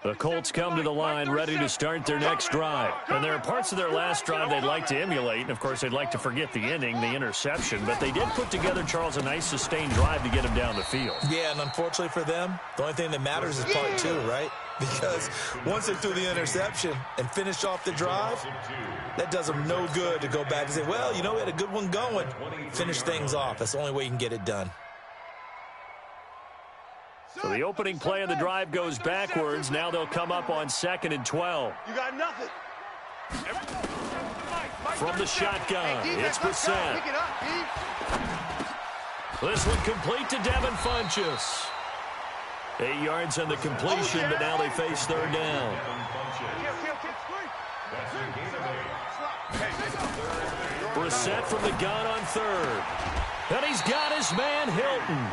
The Colts come to the line ready to start their next drive. And there are parts of their last drive they'd like to emulate. And, of course, they'd like to forget the inning, the interception. But they did put together, Charles, a nice sustained drive to get him down the field. Yeah, and unfortunately for them, the only thing that matters is part two, right? Because once they threw the interception and finished off the drive, that does them no good to go back and say, well, you know, we had a good one going. Finish things off. That's the only way you can get it done. So the opening play of the drive goes backwards. Now they'll come up on 2nd and 12. You got nothing. From the shotgun, it's Brissett. This one complete to Devin Funchess. 8 yards on the completion, but now they face 3rd down. Brissett from the gun on 3rd. And he's got his man Hilton.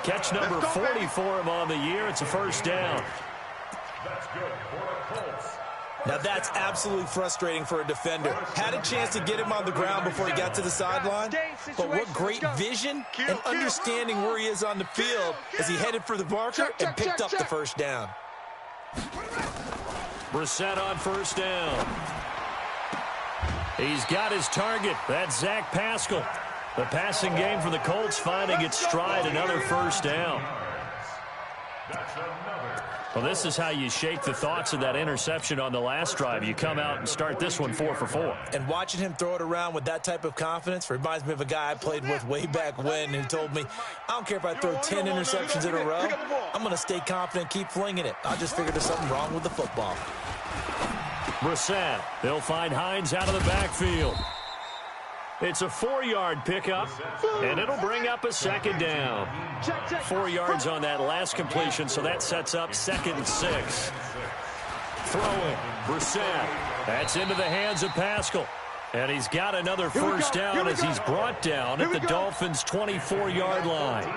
Catch number 40 for him on the year. It's a 1st down. Now that's absolutely frustrating for a defender. Had a chance to get him on the ground before he got to the sideline, but what great vision and understanding where he is on the field as he headed for the marker and picked up the 1st down. Brissett on 1st down. He's got his target. That's Zach Pascal. The passing game for the Colts finding its stride, another 1st down. Well, this is how you shake the thoughts of that interception on the last drive. You come out and start this one 4 for 4. And watching him throw it around with that type of confidence reminds me of a guy I played with way back when who told me, I don't care if I throw 10 interceptions in a row, I'm going to stay confident, keep flinging it. I just figured there's something wrong with the football. Brissett, they'll find Hines out of the backfield. It's a 4-yard pickup, and it'll bring up a 2nd down. 4 yards on that last completion, so that sets up 2nd and 6. Throwing, Brissett. That's into the hands of Pascal. And he's got another 1st down as he's brought down at the Dolphins' 24-yard line.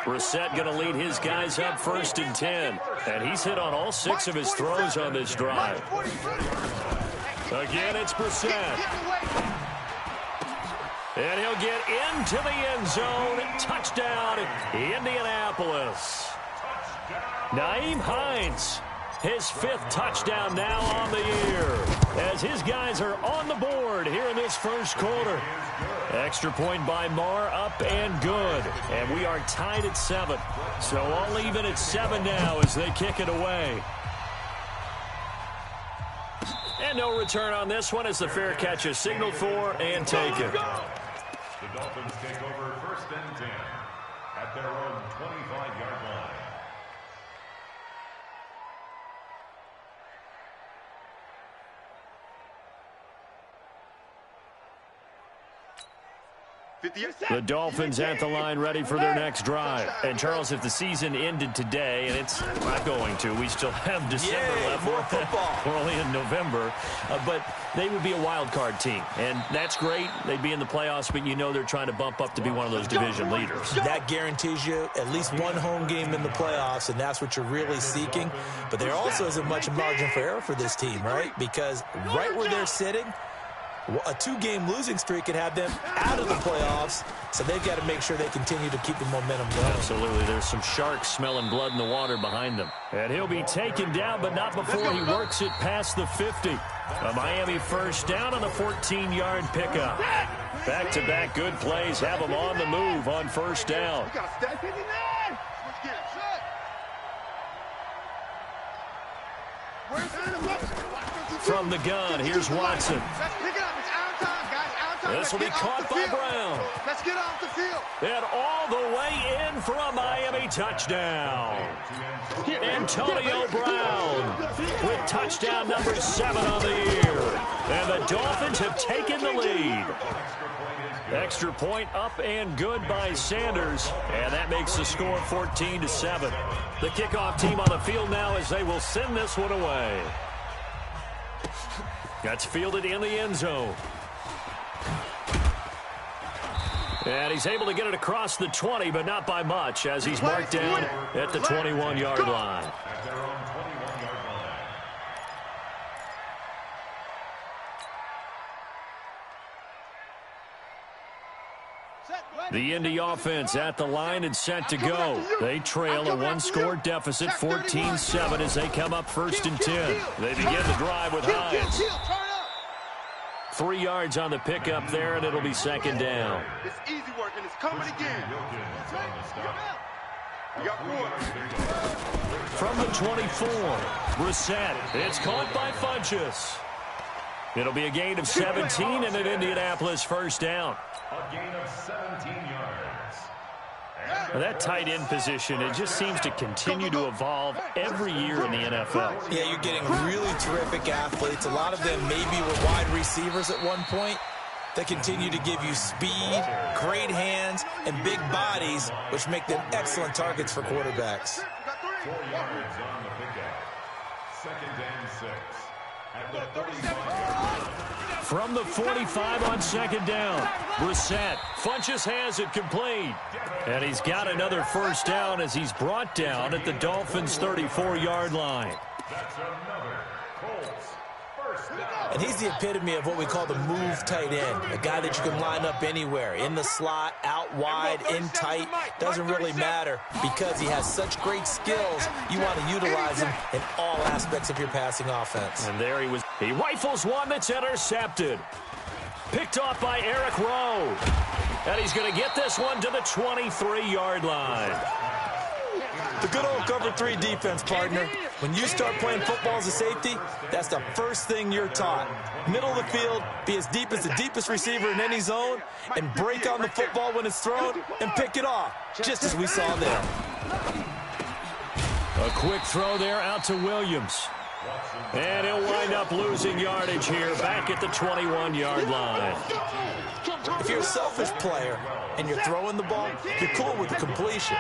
Brissett going to lead his guys up 1st and 10. And he's hit on all 6 of his throws on this drive. Again, it's Brissett. And he'll get into the end zone. Touchdown, Indianapolis. Nyheim Hines, his 5th touchdown now on the year, as his guys are on the board here in this 1st quarter. Extra point by Marr, up and good. And we are tied at 7. So all even at 7 now as they kick it away. And no return on this one as the fair catch is signaled for and taken. The Dolphins take over 1st and 10 at their own 25-yard line. The Dolphins at the line ready for their next drive. And, Charles, if the season ended today, and it's not going to, we still have December left. More football. We're only in November. But they would be a wild card team. And that's great. They'd be in the playoffs, but you know they're trying to bump up to be one of those division leaders. That guarantees you at least one home game in the playoffs, and that's what you're really seeking. But there also isn't much margin for error for this team, right? Because right where they're sitting, a 2-game losing streak could have them out of the playoffs, so they've got to make sure they continue to keep the momentum going. Absolutely. There's some sharks smelling blood in the water behind them. And he'll be taken down, but not before he works it past the 50. A Miami 1st down on the 14-yard pickup. Back-to-back good plays have them on the move on 1st down. From the gun, here's Watson. This will be caught by Brown. Let's get off the field. And all the way in for a Miami touchdown. Antonio Brown with touchdown number 7 on the year. And the Dolphins have taken the lead. Extra point up and good by Sanders. And that makes the score 14-7. The kickoff team on the field now as they will send this one away. That's fielded in the end zone. And he's able to get it across the 20, but not by much, as he's marked down at the 21-yard line. The Indy offense at the line and set to go. They trail a one-score deficit, 14-7, as they come up 1st and 10. They begin the drive with Hines. 3 yards on the pickup there, and it'll be 2nd down. It's easy work, and it's coming again. From the 24, Brissett. It's caught by Funchess. It'll be a gain of 17 and an Indianapolis 1st down. A gain of 17 yards. Well, that tight end position, it just seems to continue to evolve every year in the NFL. Yeah, you're getting really terrific athletes. A lot of them maybe were wide receivers at one point. They continue to give you speed, great hands, and big bodies, which make them excellent targets for quarterbacks. 4 yards on the pickup. 2nd and 6. At the 35. From the 45 on 2nd down, Brissett. Funchess has it complete. And he's got another 1st down as he's brought down at the Dolphins' 34-yard line. That's another Colts 1st down. And he's the epitome of what we call the move tight end, a guy that you can line up anywhere, in the slot, out wide, in tight, doesn't really matter because he has such great skills. You want to utilize him in all aspects of your passing offense. And there he was. He rifles one that's intercepted. Picked off by Eric Rowe. And he's going to get this one to the 23-yard line. The good old cover 3 defense, partner. When you start playing football as a safety, that's the first thing you're taught. Middle of the field, be as deep as the deepest receiver in any zone, and break on the football when it's thrown and pick it off, just as we saw there. A quick throw there out to Williams. And he'll wind up losing yardage here back at the 21-yard line. If you're a selfish player and you're throwing the ball, you're cool with the completion.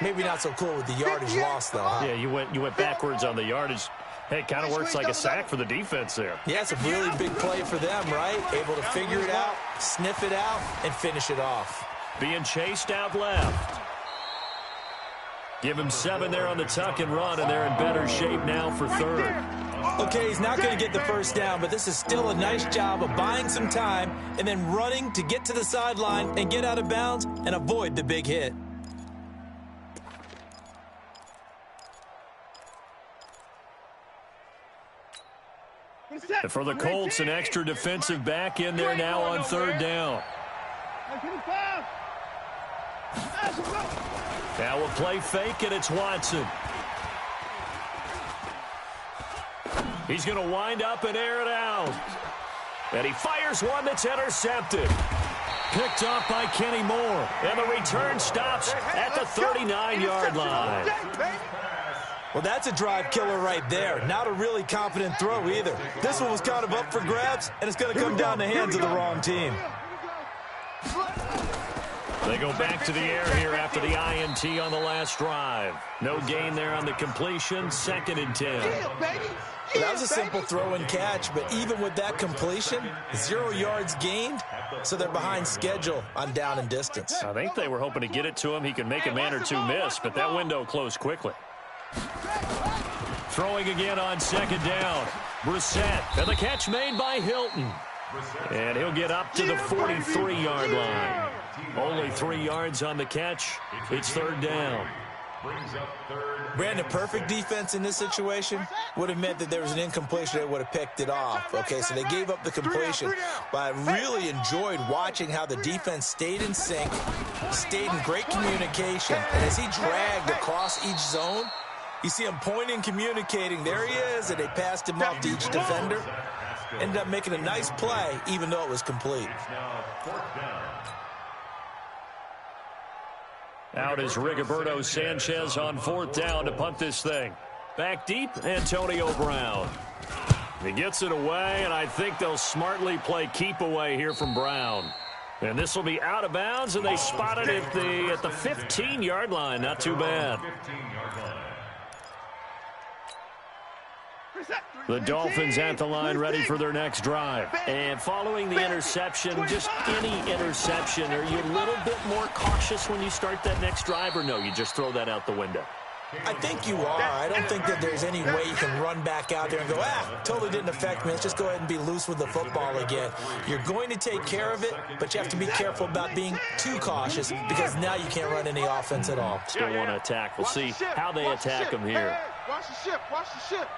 Maybe not so cool with the yardage loss, though, huh? Yeah, you went backwards on the yardage. Hey, it kind of works like a sack for the defense there. Yeah, it's a really big play for them, right? Able to figure it out, sniff it out, and finish it off. Being chased out left. Give him 7 there on the tuck and run, and they're in better shape now for 3rd. Okay, he's not going to get the 1st down, but this is still a nice job of buying some time and then running to get to the sideline and get out of bounds and avoid the big hit. For the Colts, an extra defensive back in there now on 3rd down. Now we'll play fake, and it's Watson. He's going to wind up and air it out. And he fires one that's intercepted. Picked off by Kenny Moore. And the return stops at the 39-yard line. Well, that's a drive killer right there. Not a really confident throw either. This one was kind of up for grabs, and it's going to come down the hands of the wrong team. They go back to the air here after the INT on the last drive. No gain there on the completion. 2nd and 10. Well, that was a simple throw and catch, but even with that completion, 0 yards gained, so they're behind schedule on down and distance. I think they were hoping to get it to him. He could make a man or two miss, but that window closed quickly. Throwing again on 2nd down. Brissett, and the catch made by Hilton. And he'll get up to the 43-yard line. Only 3 yards on the catch. It's 3rd down. Brandon, perfect defense in this situation would have meant that there was an incompletion. They would have picked it off. Okay, so they gave up the completion. But I really enjoyed watching how the defense stayed in sync, stayed in great communication. And as he dragged across each zone, you see him pointing, communicating. There he is, and they passed him off to each defender. Ended up making a nice play, even though it was complete. Out is Rigoberto Sanchez on 4th down to punt this thing. Back deep, Antonio Brown. He gets it away, and I think they'll smartly play keep away here from Brown. And this will be out of bounds, and they spot it at the 15-yard line. Not too bad. The Dolphins at the line, ready for their next drive. And following the interception, just any interception, are you a little bit more cautious when you start that next drive, or no, you just throw that out the window? I think you are. I don't think that there's any way you can run back out there and go, totally didn't affect me. Let's just go ahead and be loose with the football again. You're going to take care of it, but you have to be careful about being too cautious because now you can't run any offense at all. Still want to attack. We'll see how they attack him here. Watch the ship. Watch the ship.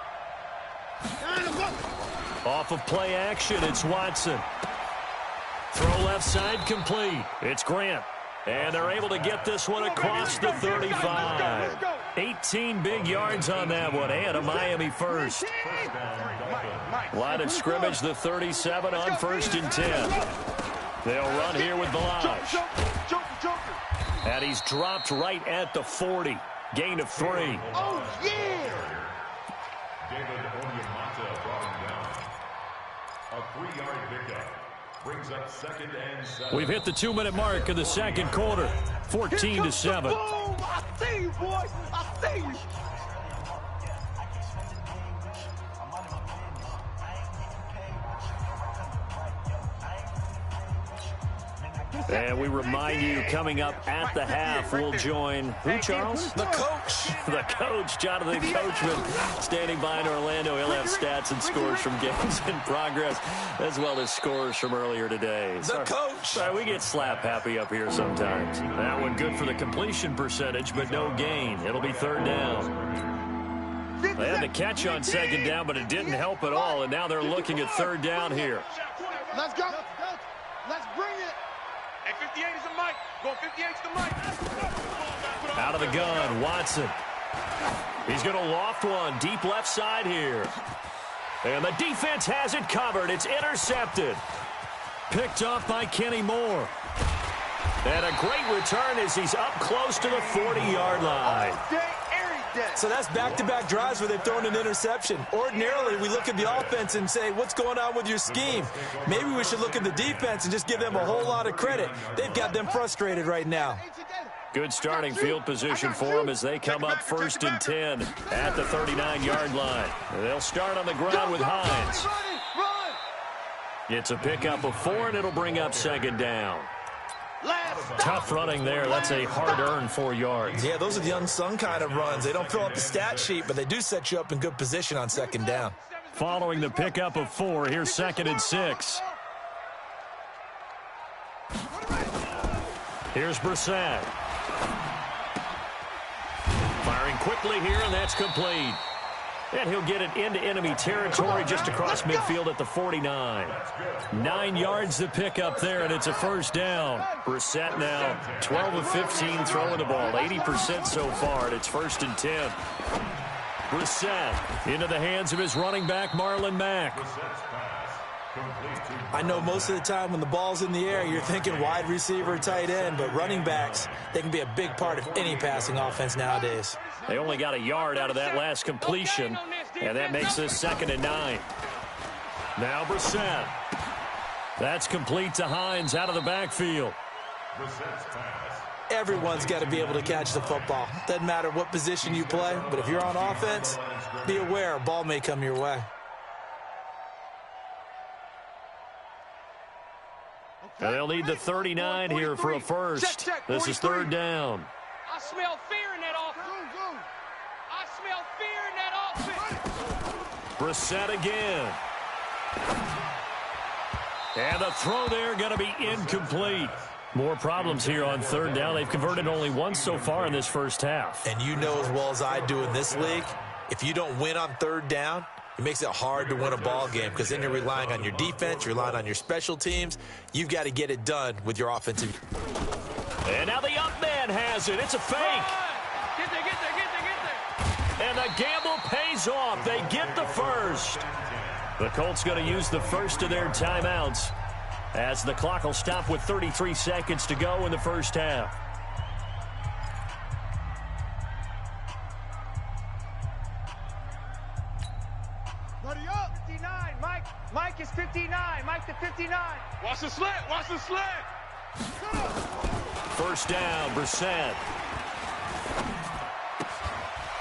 Off of play action, it's Watson. Throw left side complete. It's Grant. And they're able to get this one across the 35. 18 big yards on that one, and a Miami first. Line of scrimmage, the 37 on 1st and 10. They'll run here with Balaj. And he's dropped right at the 40. Gain of 3. Oh, yeah! David Onyemata brought him down. A 3-yard pickup. Brings up 2nd and 7. We've hit the 2-minute mark of the second quarter. 14-7. Boom! I see you, boys. I see you. And we remind you, coming up at the half, we'll join who, Charles? The coach. The coach, Jonathan Coachman, standing by in Orlando. He'll have stats and scores from games in progress, as well as scores from earlier today. The coach. Sorry, we get slap happy up here sometimes. That one good for the completion percentage, but no gain. It'll be 3rd down. They had the catch on 2nd down, but it didn't help at all, and now they're looking at 3rd down here. Let's go. Let's bring it. Hey, 58 is the mic. Going 58 to the mic. Out of the gun, Watson. He's going to loft one deep left side here. And the defense has it covered. It's intercepted. Picked off by Kenny Moore. And a great return as he's up close to the 40-yard line. So that's back-to-back drives where they've thrown an interception. Ordinarily, we look at the offense and say, what's going on with your scheme? Maybe we should look at the defense and just give them a whole lot of credit. They've got them frustrated right now. Good starting field position for them as they come up 1st and 10 at the 39-yard line. They'll start on the ground with Hines. It's a pickup of 4, and it'll bring up 2nd down. Tough running there. That's a hard-earned 4 yards. Yeah, those are the unsung kind of runs. They don't fill up the stat sheet, but they do set you up in good position on 2nd down. Following the pickup of 4, here's 2nd and 6. Here's Brissett. Firing quickly here, and that's complete. And he'll get it into enemy territory just across midfield at the 49. 9 yards to pick up there, and it's a 1st down. Brissett now 12 of 15 throwing the ball, 80% so far, and it's 1st and 10. Brissett into the hands of his running back, Marlon Mack. I know most of the time when the ball's in the air, you're thinking wide receiver, tight end, but running backs, they can be a big part of any passing offense nowadays. They only got a yard out of that last completion, and that makes this 2nd and 9. Now Brissett. That's complete to Hines out of the backfield. Everyone's got to be able to catch the football. Doesn't matter what position you play, but if you're on offense, be aware a ball may come your way. And they'll need the 39 here for a first. This is 3rd down. I smell fear in that offense. I smell fear in that offense. Brissett again. And the throw there going to be incomplete. More problems here on 3rd down. They've converted only once so far in this first half. And you know as well as I do in this league, if you don't win on 3rd down, it makes it hard to win a ball game because then you're relying on your defense, you're relying on your special teams. You've got to get it done with your offensive. And now the up man has it. It's a fake. Get there. And the gamble pays off. They get the first. The Colts going to use the first of their timeouts as the clock will stop with 33 seconds to go in the first half. Mike is 59. Mike to 59. Watch the slant. Watch the slant. 1st down, Brissett.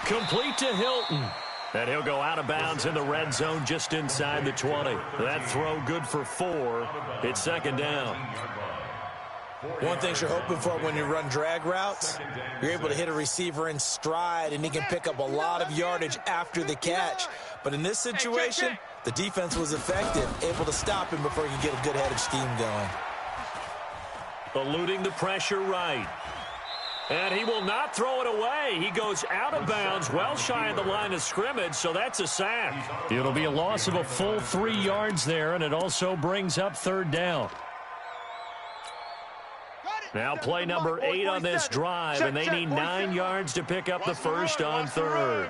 Complete to Hilton. And he'll go out of bounds in the red zone just inside the 20. That throw good for 4. It's 2nd down. One thing you're hoping for when you run drag routes, you're able to hit a receiver in stride, and he can pick up a lot of yardage after the catch. But in this situation, the defense was effective, able to stop him before he could get a good head of steam going. Eluding the pressure right. And he will not throw it away. He goes out of bounds, well shy of the line of scrimmage, so that's a sack. It'll be a loss of a full 3 yards there, and it also brings up third down. Now play number 8 on this drive, and they need 9 yards to pick up the first on third.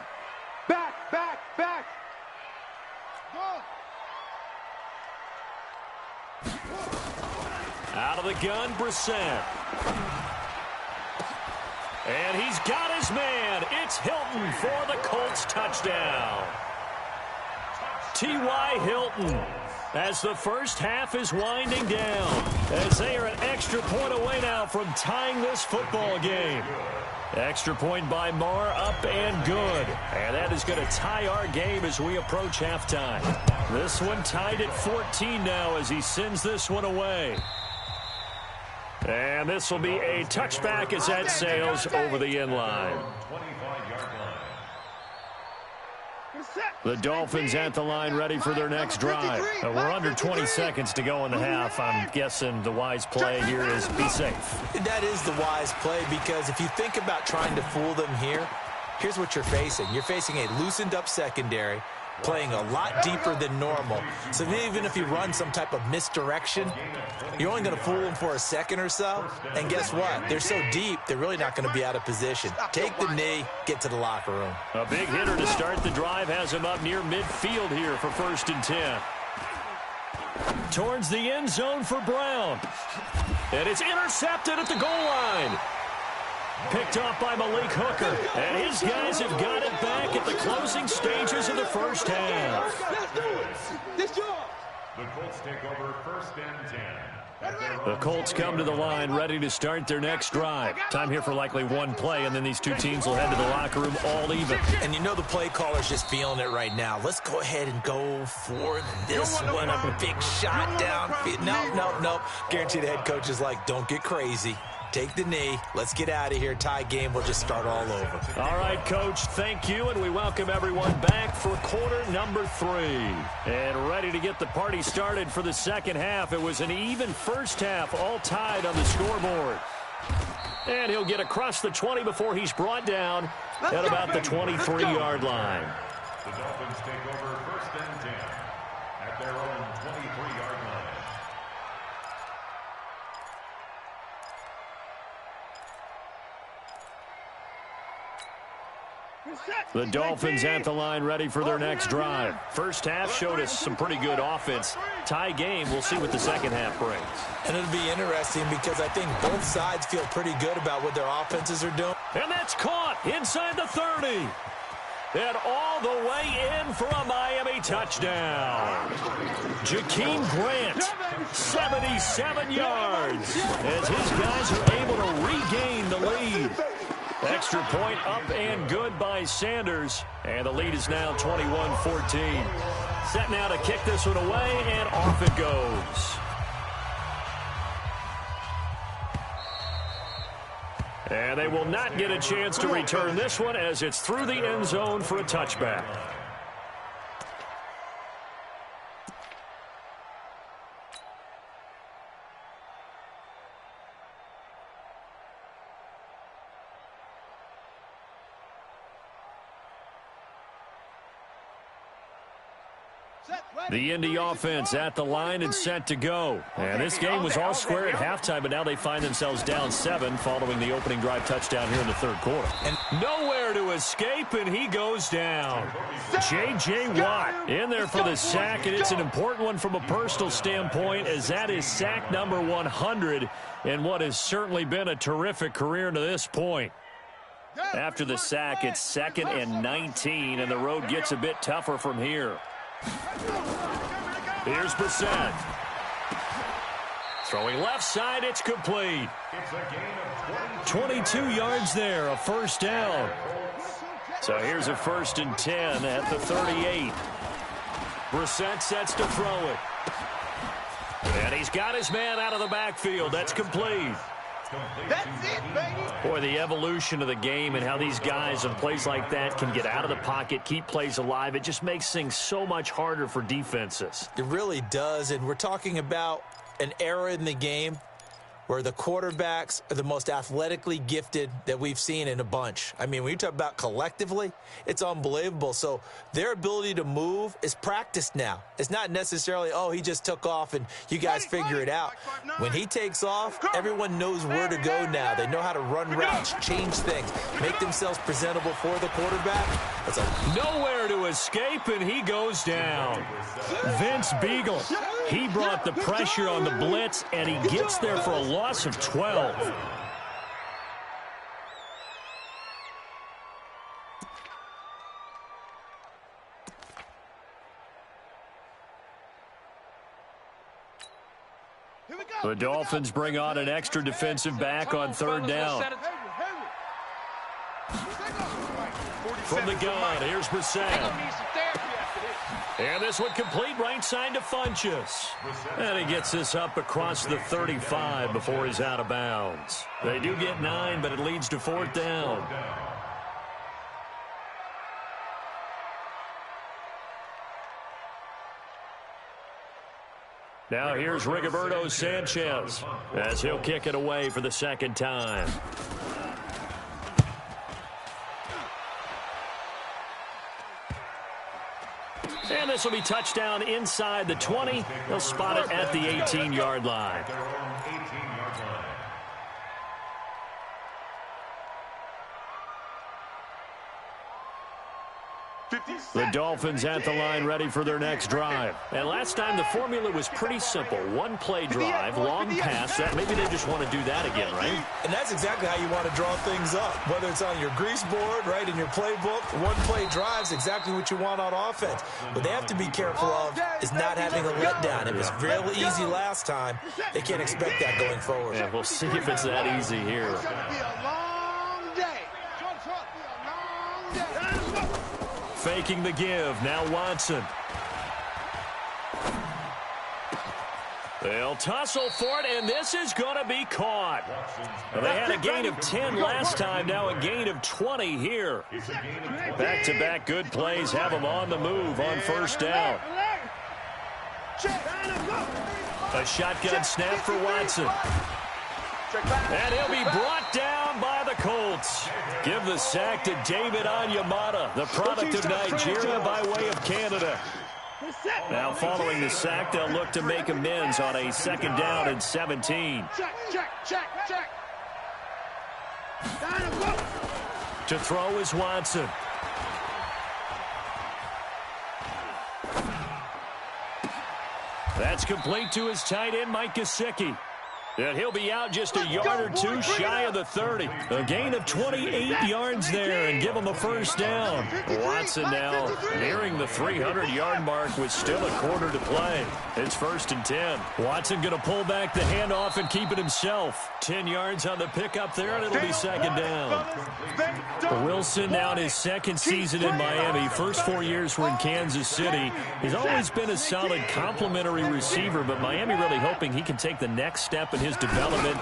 Back. Out of the gun, Brissett. And he's got his man. It's Hilton for the Colts touchdown. T.Y. Hilton, as the first half is winding down, as they are an extra point away now from tying this football game. Extra point by Marr, up and good. And that is going to tie our game as we approach halftime. This one tied at 14 now as he sends this one away. And this will be a touchback as that sails over the end line. The Dolphins at the line ready for their next drive. We're under 20 seconds to go in the half. I'm guessing the wise play here is be safe. That is the wise play, because if you think about trying to fool them here, here's what you're facing. You're facing a loosened up secondary, playing a lot deeper than normal. So even if you run some type of misdirection, you're only going to fool them for a second or so. And guess what? They're so deep, they're really not going to be out of position. Take the knee, get to the locker room. A big hitter to start the drive has him up near midfield here for 1st and 10. Towards the end zone for Brown. And it's intercepted at the goal line. Picked off by Malik Hooker. And his guys have got it back at the closing stages of the first half. The Colts take over 1st and 10. The Colts come to the line ready to start their next drive. Time here for likely one play, and then these two teams will head to the locker room all even. And you know the play caller's just feeling it right now. Let's go ahead and go for this one. A big shot down. Nope. Guarantee the head coach is like, don't get crazy. Take the knee. Let's get out of here. Tie game. We'll just start all over. All right, Coach, thank you, and we welcome everyone back for quarter number 3. And ready to get the party started for the second half. It was an even first half, all tied on the scoreboard. And he'll get across the 20 before he's brought down at about the 23-yard line. The Dolphins take over 1st and 10 at their own 23-yard line. The Dolphins at the line ready for their next drive. First half showed us some pretty good offense. Tie game, we'll see what the second half brings. And it'll be interesting because I think both sides feel pretty good about what their offenses are doing. And that's caught inside the 30. And all the way in for a Miami touchdown. Jakeem Grant, 77 yards, as his guys are able to regain the lead. Extra point up and good by Sanders. And the lead is now 21-14. Set now to kick this one away, and off it goes. And they will not get a chance to return this one as it's through the end zone for a touchback. The Indy offense at the line and set to go. And this game was all square at halftime, but now they find themselves down 7 following the opening drive touchdown here in the third quarter. And nowhere to escape, and he goes down. J.J. Watt in there for the sack, and it's an important one from a personal standpoint, as that is sack number 100 in what has certainly been a terrific career to this point. After the sack, it's 2nd and 19, and the road gets a bit tougher from here. Here's Brissett. Throwing left side, it's complete. 22 yards there, a first down. So here's a 1st and 10 at the 38. Brissett sets to throw it. And he's got his man out of the backfield. That's complete. That's it, baby. Boy, the evolution of the game and how these guys in plays like that can get out of the pocket, keep plays alive, it just makes things so much harder for defenses. It really does, and we're talking about an era in the game where the quarterbacks are the most athletically gifted that we've seen in a bunch. I mean, when you talk about collectively, it's unbelievable. So their ability to move is practiced now. It's not necessarily, oh, he just took off and you guys figure it out. When he takes off, everyone knows where to go now. They know how to run routes, change things, make themselves presentable for the quarterback. That's nowhere to escape, and he goes down. Vince Beagle, he brought the pressure on the blitz, and he gets there for a loss of 12. The Dolphins bring on an extra defensive back on third down. From the gun, here's Brissett. And this one complete right side to Funchess. And he gets this up across the 35 before he's out of bounds. They do get 9, but it leads to fourth down. Now here's Rigoberto Sanchez as he'll kick it away for the second time. And this will be touchdown inside the 20. They'll spot it at the 18-yard line. The Dolphins at the line ready for their next drive. And last time the formula was pretty simple. One-play drive, long pass. Maybe they just want to do that again, right? And that's exactly how you want to draw things up. Whether it's on your grease board, right, in your playbook, one-play drive is exactly what you want on offense. What they have to be careful of is not having a letdown. It was really easy last time. They can't expect that going forward. Yeah, we'll see if it's that easy here. It's going to be a long day. Faking the give. Now Watson. They'll tussle for it, and this is going to be caught. Well, they had a gain of 10 last time, now a gain of 20 here. Back-to-back good plays have them on the move on first down. A shotgun snap for Watson. And he'll be brought down by the Colts. Give the sack to David Onyemata, the product of Nigeria by way of Canada. Now following the sack, they'll look to make amends on a second down and 17. Check. To throw is Watson. That's complete to his tight end, Mike Gesicki. And he'll be out just a yard or two shy of the 30. A gain of 28 yards there and give him a first down. Watson now nearing the 300-yard mark with still a quarter to play. It's 1st and 10. Watson going to pull back the handoff and keep it himself. 10 yards on the pickup there, and it'll be second down. Wilson now in his second season in Miami. First 4 years were in Kansas City. He's always been a solid complementary receiver, but Miami really hoping he can take the next step in his development,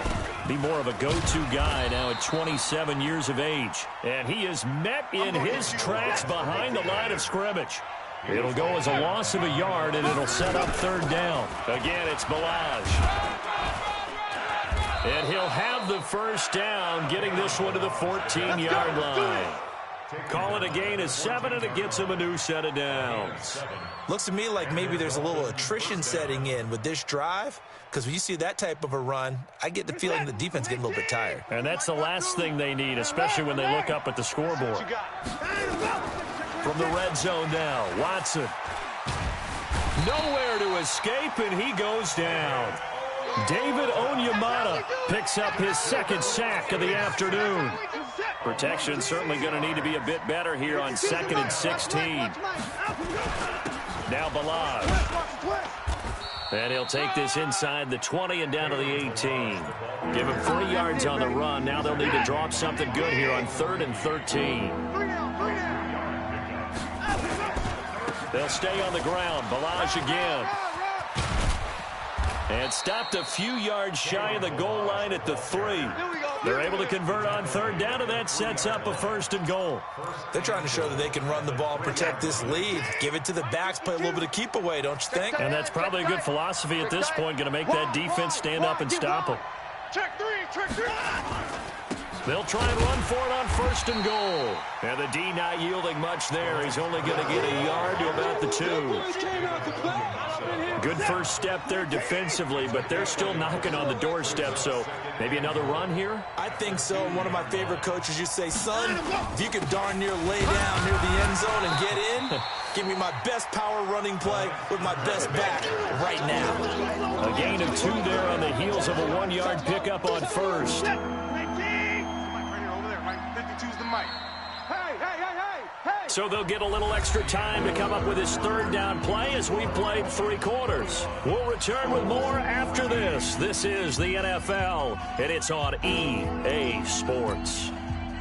be more of a go-to guy now at 27 years of age. And he is met in his tracks behind the line of scrimmage. It'll go as a loss of a yard, and it'll set up third down. Again, it's Balaj. And he'll have the first down, getting this one to the 14-yard line. Call it a gain of 7, and it gets him a new set of downs. Looks to me like maybe there's a little attrition setting in with this drive, because when you see that type of a run, I get the feeling the defense getting a little bit tired. And that's the last thing they need, especially when they look up at the scoreboard. From the red zone now, Watson. Nowhere to escape, and he goes down. David Onyemata picks up his second sack of the afternoon. Protection certainly going to need to be a bit better here on 2nd and 16. Now Balaj. And he'll take this inside the 20 and down to the 18. Give him 3 yards on the run. Now they'll need to drop something good here on 3rd and 13. They'll stay on the ground. Balaj again. And stopped a few yards shy of the goal line at the 3. They're able to convert on third down, and that sets up a 1st and goal. They're trying to show that they can run the ball and protect this lead. Give it to the backs, play a little bit of keep away, don't you think? And that's probably a good philosophy at this point, going to make that defense stand up and stop them. Check three. They'll try and run for it on 1st and goal. And the D not yielding much there. He's only going to get a yard to about the 2. Good first step there defensively, but they're still knocking on the doorstep, so maybe another run here? I think so. One of my favorite coaches used to say, son, if you could darn near lay down near the end zone and get in, give me my best power running play with my best back right now. A gain of 2 there on the heels of a 1-yard pickup on 1st. So they'll get a little extra time to come up with his 3rd down play as we played 3 quarters. We'll return with more after this. This is the NFL, and it's on EA Sports.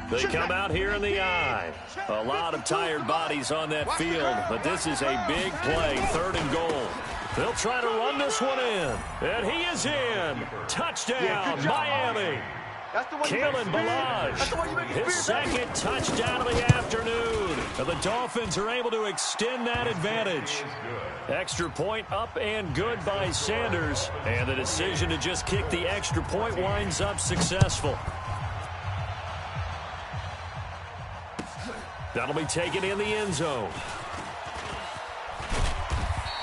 They come out here in the eye. A lot of tired bodies on that field, but this is a big play, 3rd and goal. They'll try to run this one in, and he is in. Touchdown, Miami. Kalen Balaj, his 2nd touchdown of the afternoon. And the Dolphins are able to extend that advantage. Extra point up and good by Sanders. And the decision to just kick the extra point winds up successful. That'll be taken in the end zone.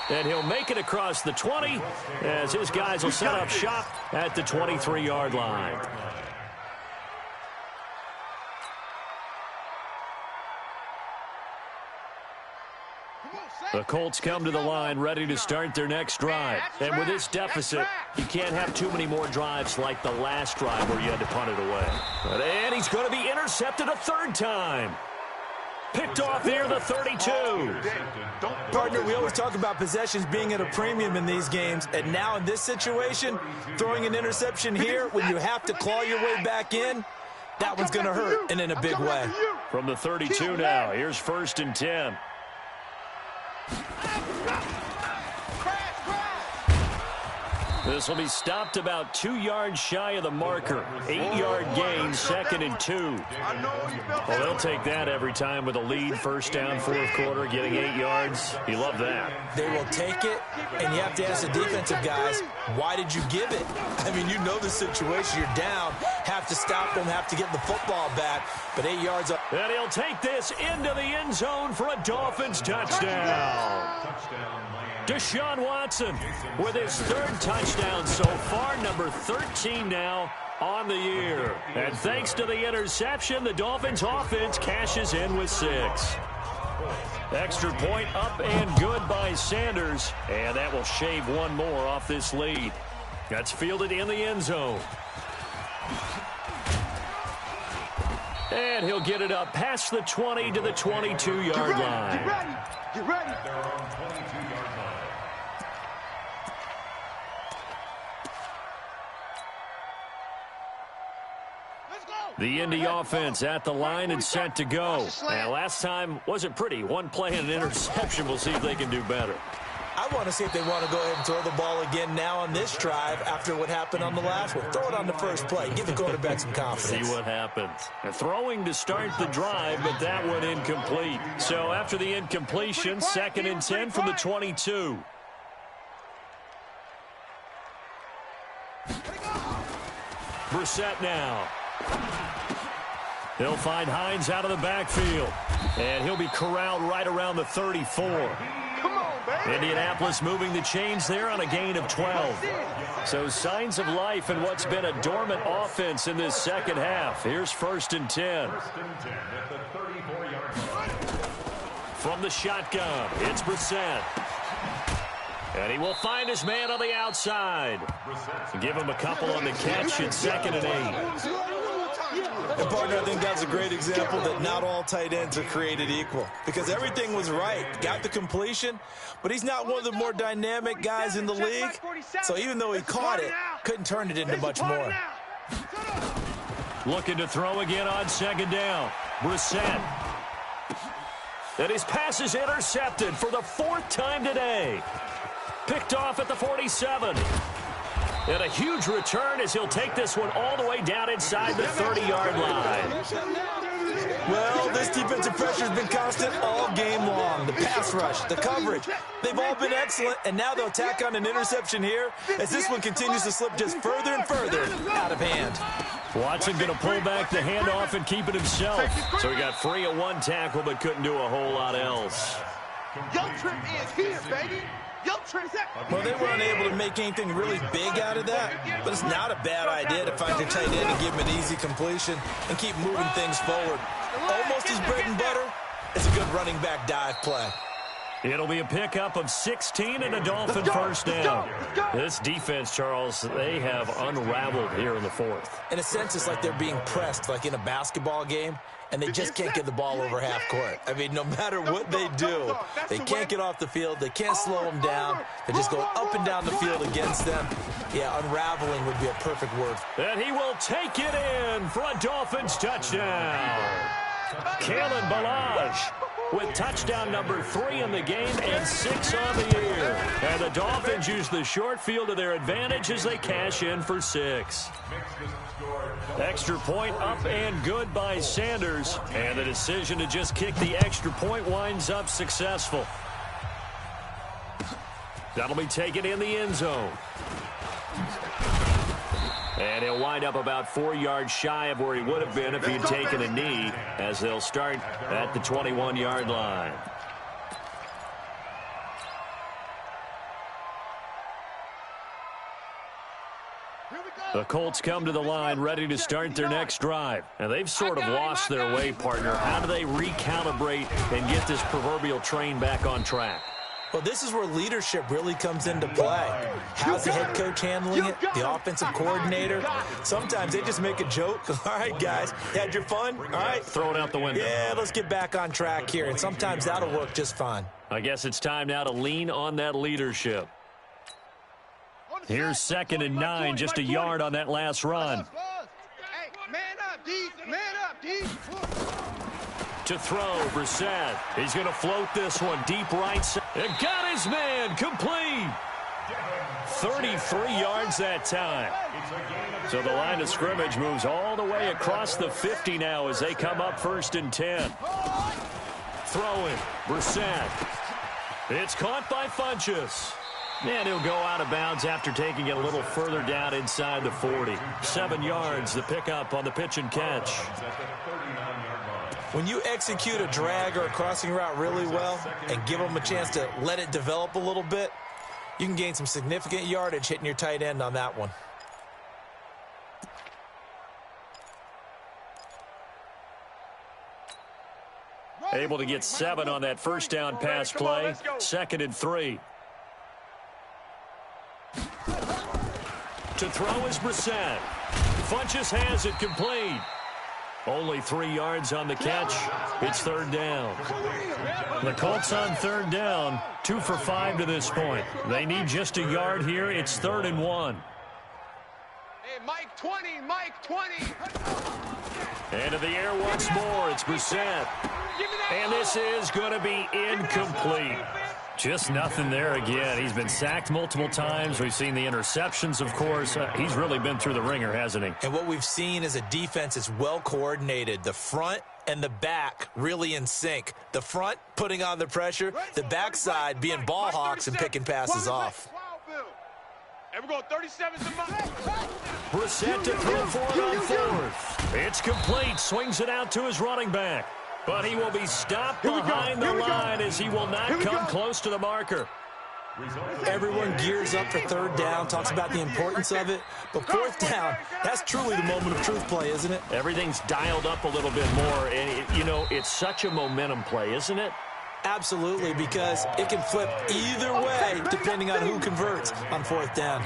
And he'll make it across the 20 as his guys will set up shop at the 23-yard line. The Colts come to the line ready to start their next drive. And with this deficit, you can't have too many more drives like the last drive where you had to punt it away. And he's going to be intercepted a 3rd time. Picked off near the 32. Partner, we always talk about possessions being at a premium in these games. And now in this situation, throwing an interception here when you have to claw your way back in, that one's going to hurt, and in a big way. From the 32 now, here's 1st and 10. This will be stopped about 2 yards shy of the marker. 8-yard gain, 2nd and 2. Well, they'll take that every time with a lead. 1st down, 4th quarter, getting 8 yards. You love that. They will take it, and you have to ask the defensive guys, why did you give it? I mean, you know the situation. You're down, have to stop them, have to get the football back, but 8 yards up. And he'll take this into the end zone for a Dolphins touchdown. Deshaun Watson with his 3rd touchdown so far, number 13 now on the year. And thanks to the interception, the Dolphins offense cashes in with 6. Extra point up and good by Sanders, and that will shave 1 more off this lead. That's fielded in the end zone. And he'll get it up past the 20 to the 22-yard line. Get ready. The Indy offense at the line and set to go. And last time wasn't pretty. 1 play and an interception. We'll see if they can do better. I want to see if they want to go ahead and throw the ball again now on this drive after what happened on the last one. Throw it on the first play. Give the quarterback some confidence. See what happens. Throwing to start the drive, but that one incomplete. So after the incompletion, 2nd and 10 from the 22. Brissett now. He'll find Hines out of the backfield. And he'll be corralled right around the 34. Come on, baby. Indianapolis moving the chains there on a gain of 12. So signs of life in what's been a dormant offense in this second half. Here's 1st and 10. From the shotgun, it's Brissett. And he will find his man on the outside. Give him a couple on the catch at 2nd and 8. And, partner, I think that's a great example that not all tight ends are created equal. Because everything was right. Got the completion, but he's not one of the more dynamic guys in the league. So even though he caught it, couldn't turn it into much more. Looking to throw again on 2nd down. Brissett. And his pass is intercepted for the 4th time today. Picked off at the 47. And a huge return as he'll take this one all the way down inside the 30-yard line. Well, this defensive pressure has been constant all game long. The pass rush, the coverage, they've all been excellent, and now they'll tack on an interception here as this one continues to slip just further and further out of hand. Watson going to pull back the handoff and keep it himself. So he got free of one tackle but couldn't do a whole lot else. Your trip is here, baby. Well, they were unable to make anything really big out of that, but it's not a bad idea to find your tight end and give him an easy completion and keep moving things forward. Almost his bread and butter is a good running back dive play. It'll be a pickup of 16 and a Dolphin first down. This defense, Charles, they have unraveled here in the fourth. In a sense, it's like they're being pressed, like in a basketball game, and they just can't get the ball over half court. I mean, no matter what they do, they can't get off the field. They can't slow them down. They're just going up and down the field against them. Yeah, unraveling would be a perfect word. And he will take it in for a Dolphins touchdown. Kalen Ballage with touchdown number 3 in the game and 6 on the year. And the Dolphins use the short field to their advantage as they cash in for 6. Extra point up and good by Sanders. And the decision to just kick the extra point winds up successful. That'll be taken in the end zone. And he'll wind up about 4 yards shy of where he would have been if he'd taken a knee, as they'll start at the 21-yard line. The Colts come to the line ready to start their next drive. And they've sort of lost their way, partner. How do they recalibrate and get this proverbial train back on track? Well, this is where leadership really comes into play. How's the head coach handling it? The offensive coordinator? Sometimes they just make a joke. All right, guys, had your fun? All right. Throw it out the window. Yeah, let's get back on track here. And sometimes that'll work just fine. I guess it's time now to lean on that leadership. Here's 2nd and 9, just a yard on that last run. Hey, man up, D. Man up, D. To throw, Brissett. He's going to float this one deep right side. And got his man complete. 33 yards that time. So the line of scrimmage moves all the way across the 50 now as they come up 1st and 10. Throwing, Brissett. It's caught by Funchess. And he'll go out of bounds after taking it a little further down inside the 40. 7 yards, the pickup on the pitch and catch. When you execute a drag or a crossing route really well and give them a chance to let it develop a little bit, you can gain some significant yardage hitting your tight end on that one. Able to get 7 on that first down pass play. 2nd and 3. To throw is Brissett. Funchess has it complete. Only 3 yards on the catch. It's 3rd down. The Colts on 3rd down. 2 for 5 to this point. They need just a yard here. It's 3rd and 1. Hey, Mike 20, Mike 20. Into the air once more. It's Brissett. And this is going to be incomplete. Just nothing there again. He's been sacked multiple times. We've seen the interceptions, of course. He's really been through the ringer, hasn't he? And what we've seen is a defense that's well coordinated. The front and the back really in sync. The front putting on the pressure, the backside being ball hawks and picking passes off. And we're going 37 to Brissett to throw for it on 4th. It's complete. Swings it out to his running back. But he will be stopped behind the line as he will not come close to the marker. Everyone gears up for 3rd down, talks about the importance of it. But 4th down, that's truly the moment of truth play, isn't it? Everything's dialed up a little bit more. And, it's such a momentum play, isn't it? Absolutely, because it can flip either way depending on who converts on 4th down.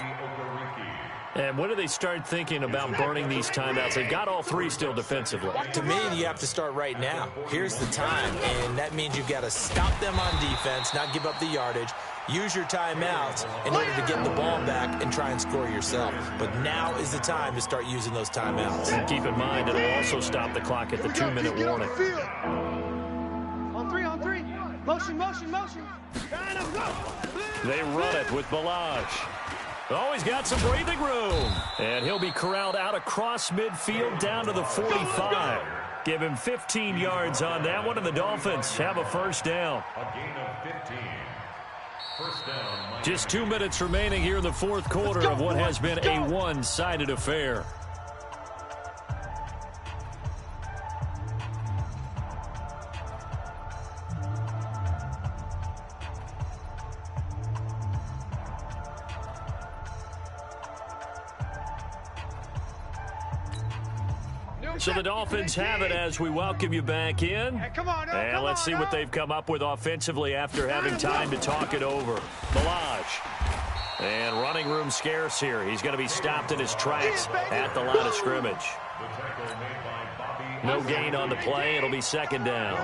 And when do they start thinking about burning these timeouts? They've got all 3 still defensively. To me, you have to start right now. Here's the time, and that means you've got to stop them on defense, not give up the yardage, use your timeouts in order to get the ball back and try and score yourself. But now is the time to start using those timeouts. And keep in mind, it'll also stop the clock at the 2-minute warning. On 3. Motion. They run it with Ballage. Oh, he's got some breathing room. And he'll be corralled out across midfield down to the 45. Give him 15 yards on that one, and the Dolphins have a first down. A gain of 15. First down. Just 2 minutes remaining here in the fourth quarter of what has been a one-sided affair. So the Dolphins have it as we welcome you back in. And let's see what they've come up with offensively after having time to talk it over. Milage. And running room scarce here. He's going to be stopped in his tracks at the line of scrimmage. No gain on the play. It'll be second down.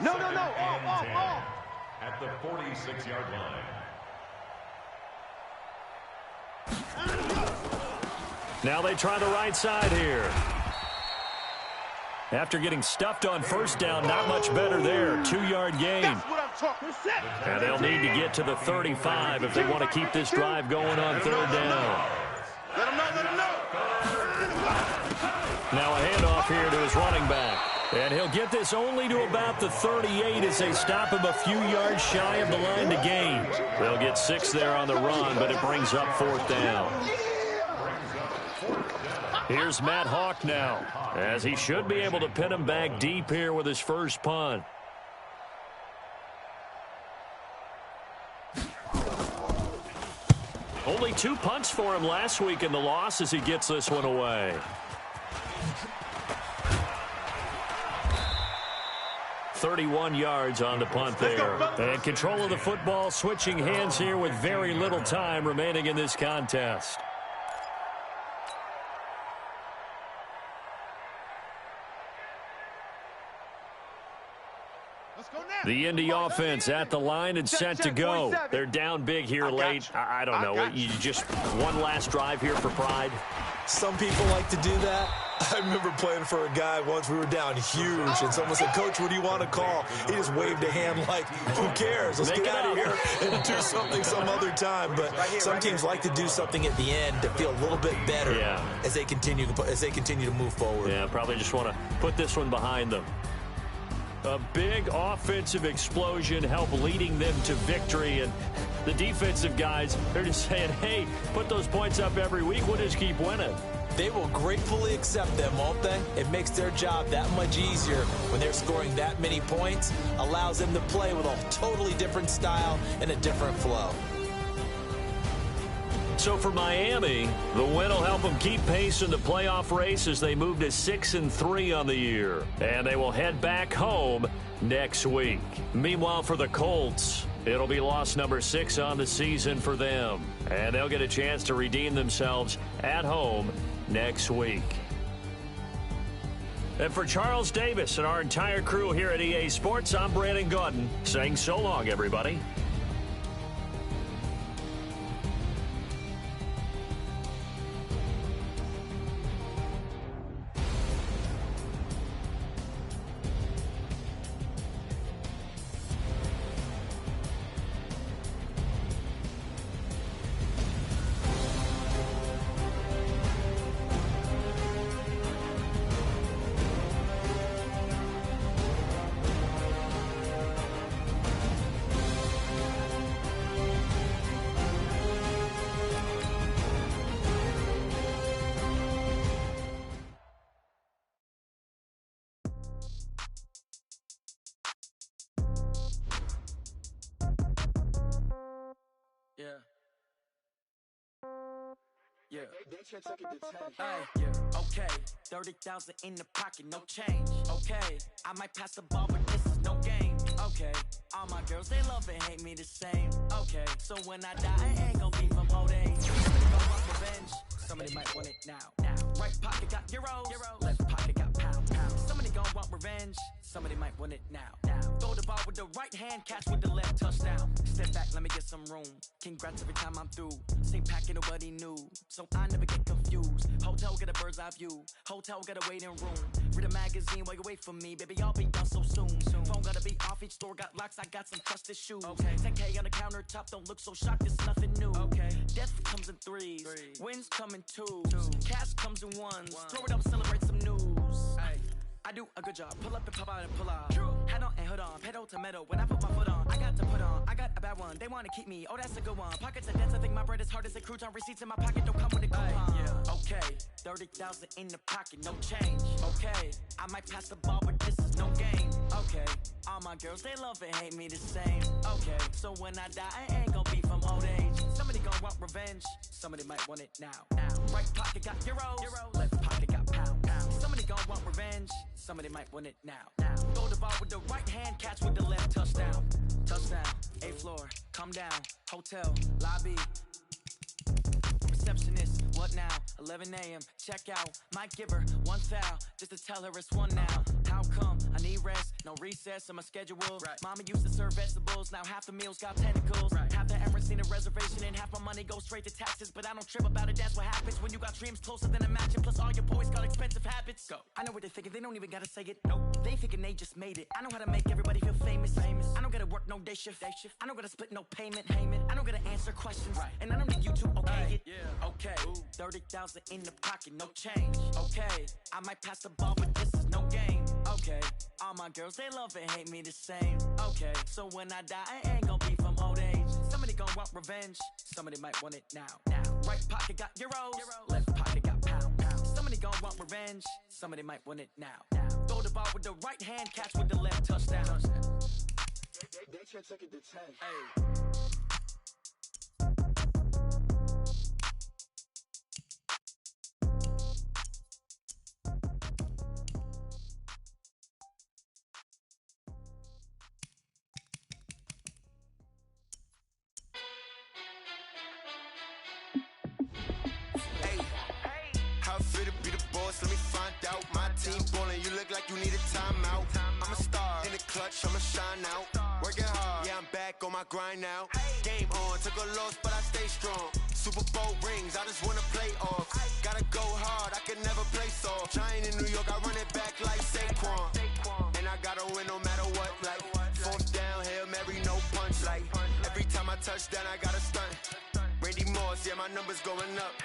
No. All. At the 46-yard line. Now they try the right side here. After getting stuffed on first down, not much better there. 2-yard gain. And they'll need to get to the 35 if they want to keep this drive going on third down. Let him know. Now a handoff here to his running back. And he'll get this only to about the 38 as they stop him a few yards shy of the line to gain. They'll get 6 there on the run, but it brings up fourth down. Here's Matt Hawk now, as he should be able to pin him back deep here with his first punt. Only 2 punts for him last week in the loss as he gets this one away. .31 yards on the punt there. And control of the football switching hands here with very little time remaining in this contest. The Indy offense at the line and set to go. They're down big here late. I don't know. You just one last drive here for pride? Some people like to do that. I remember playing for a guy once. We were down huge, and someone said, "Coach, what do you want to call?" He just waved a hand like, "Who cares? Let's get out of here and do something some other time." But some teams like to do something at the end to feel a little bit better as they continue to move forward. Yeah, probably just want to put this one behind them. A big offensive explosion helped leading them to victory, and the defensive guys, they're just saying, hey, put those points up every week, we'll just keep winning. They will gratefully accept them, won't they? It makes their job that much easier when they're scoring that many points, allows them to play with a totally different style and a different flow. So for Miami, the win will help them keep pace in the playoff race as they move to 6-3 on the year. And they will head back home next week. Meanwhile, for the Colts, it'll be loss number 6 on the season for them. And they'll get a chance to redeem themselves at home next week. And for Charles Davis and our entire crew here at EA Sports, I'm Brandon Gaudin saying so long, everybody. Okay, 30,000 in the pocket, no change. Okay, I might pass the ball, but this is no game. Okay, all my girls, they love and hate me the same. Okay, so when I die, I ain't gonna be from old age. Somebody gon' want revenge, somebody might want it now. Right pocket got euros, left pocket got pound. Somebody gon' want revenge, somebody might want it now. Throw the ball with the right hand, catch with the left, touchdown. Step back, let me get some room. Congrats every time I'm through. Same packet, nobody knew, so I never get confused. Hotel get a bird's eye view. Hotel got a waiting room. Read a magazine while you wait for me, baby. I'll be done so soon. Phone gotta be off. Each store got locks. I got some trusted shoes. Okay. 10K on the countertop. Don't look so shocked. It's nothing new. Okay. Death comes in threes. Wins come in twos. Cash comes in ones. Throw it up, celebrate some news. I do a good job. Pull up and pop out and pull out. Hat on and hood on. Pedal to metal. When I put my foot on, I got to put on. I got a bad one. They want to keep me. Oh, that's a good one. Pockets are dense. I think my bread is hard as a crouton. Receipts in my pocket don't come with a coupon. Okay, 30,000 in the pocket, no change. Okay, I might pass the ball, but this is no game. Okay, all my girls, they love and hate me the same. Okay, so when I die, I ain't gonna be from old age. Somebody gonna want revenge. Somebody might want it now. Right pocket got euros. Left pocket got pound. Somebody gonna want revenge. Somebody might want it now. Throw the ball with the right hand, catch with the left. Touchdown. Touchdown. 8th floor. Come down. Hotel. Lobby. Receptionist, what now? 11 a.m. Check out. Might give her one foul just to tell her it's one now. How come? I need rest. No recess in my schedule. Mama used to serve vegetables. Now half the meals got tentacles. Half the Emirates need a reservation and half my money goes straight to taxes. But I don't trip about it. That's what happens when you got dreams closer than a match. And plus all your boys got expensive habits. Go. I know what they're thinking. They don't even gotta say it. Nope. They thinking they just made it. I know how to make everybody feel famous. I don't gotta work no day shift. I don't gotta split no payment. I don't gotta answer questions. And I don't need you to okay it. Okay, 30,000 in the pocket, no change. Okay, I might pass the ball, but this is no game. Okay, all my girls, they love and hate me the same. Okay, so when I die, I ain't gonna be from old age. Somebody gonna want revenge. Somebody might want it now. Right pocket got euros. Left pocket got pound. Somebody gonna want revenge. Somebody might want it now. Throw the ball with the right hand, catch with the left. Touchdown. They can't take it to 10. Hey. Let me find out. My team ballin', you look like you need a timeout. I'm a star in the clutch, I'ma shine out. Working hard, yeah, I'm back on my grind now. Game on, took a loss, but I stay strong. Super Bowl rings, I just wanna play off. Gotta go hard, I can never play soft. Giant in New York, I run it back like Saquon. And I gotta win no matter what, like 4th down, Hail Mary, no punch. Like every time I touch down, I gotta stunt. Randy Moss, yeah, my numbers going up.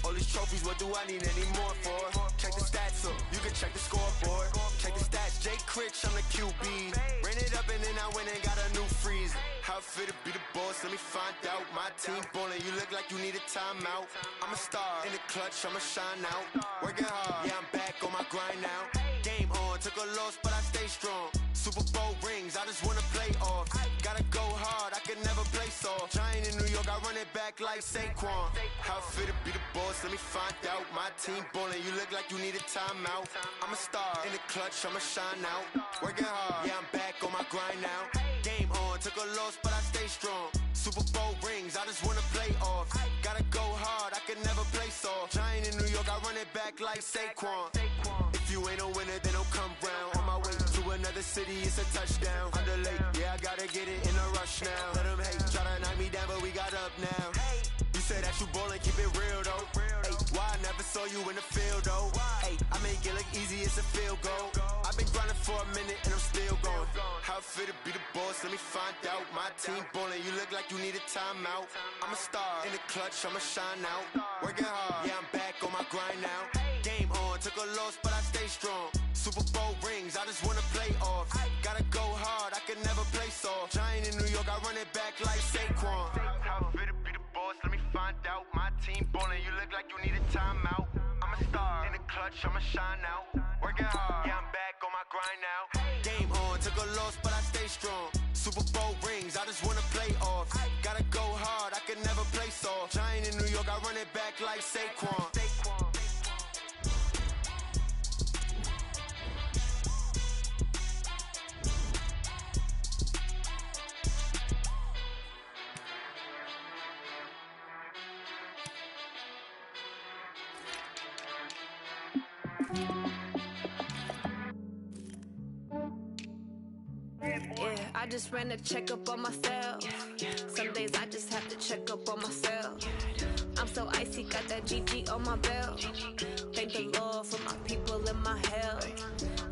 All these trophies, what do I need any more for? Check the stats up, you can check the scoreboard. Check the stats, Jake Critch, I'm the QB. Ran it up and then I went and got a new freeze. How fit to be the boss, let me find out. My team ballin', you look like you need a timeout. I'm a star in the clutch, I'ma shine out. Working hard, yeah, I'm back on my grind now. Game on, took a loss, but I stay strong. Super Bowl rings, I just wanna play off. Gotta go hard, I can never play soft. Giant in New York, I run it back like Saquon. How fit to be the boss, let me find out. My team ballin', you look like you need a timeout. I'm a star in the clutch, I'ma shine out. Working hard, yeah, I'm back on my grind now. Game on, took a loss, but I stay strong. Super Bowl rings, I just wanna play off. Gotta go hard, I can never play soft. Giant in New York, I run it back like Saquon. If you ain't a winner, then don't come round. On my way to another city, it's a touchdown. Under late, yeah, I gotta get it in a rush now. Let them hate, try to knock me down, but we got up now. You say that you ballin', keep it real though. Hey, why I never saw you in the field though? Hey, I make it look easy, it's a field goal. I've been grinding for a minute and I'm still going. How fit to be the boss, let me find out. My team ballin', you look like you need a timeout. I'm a star in the clutch, I'ma shine out. Working hard, yeah, I'm back on my grind now. Game on, took a loss, but I stay strong. Super Bowl rings, I just wanna play off. Gotta go hard, I can never play soft. Giant in New York, I run it back like Saquon. How fit to be the boss, let me find out. My team ballin', you look like you need a timeout. I'm a star in the clutch, I'ma shine out. Working hard, yeah, I'm back on my grind now. Game on, took a loss, but I stay strong. Super Bowl rings, I just wanna play off. Gotta go hard, I can never play soft. Giant in New York, I run it back like Saquon. Yeah, I just ran a checkup on myself. Some days I just have to check up on myself. I'm so icy, got that GG on my belt. Thank the Lord for my people in my health.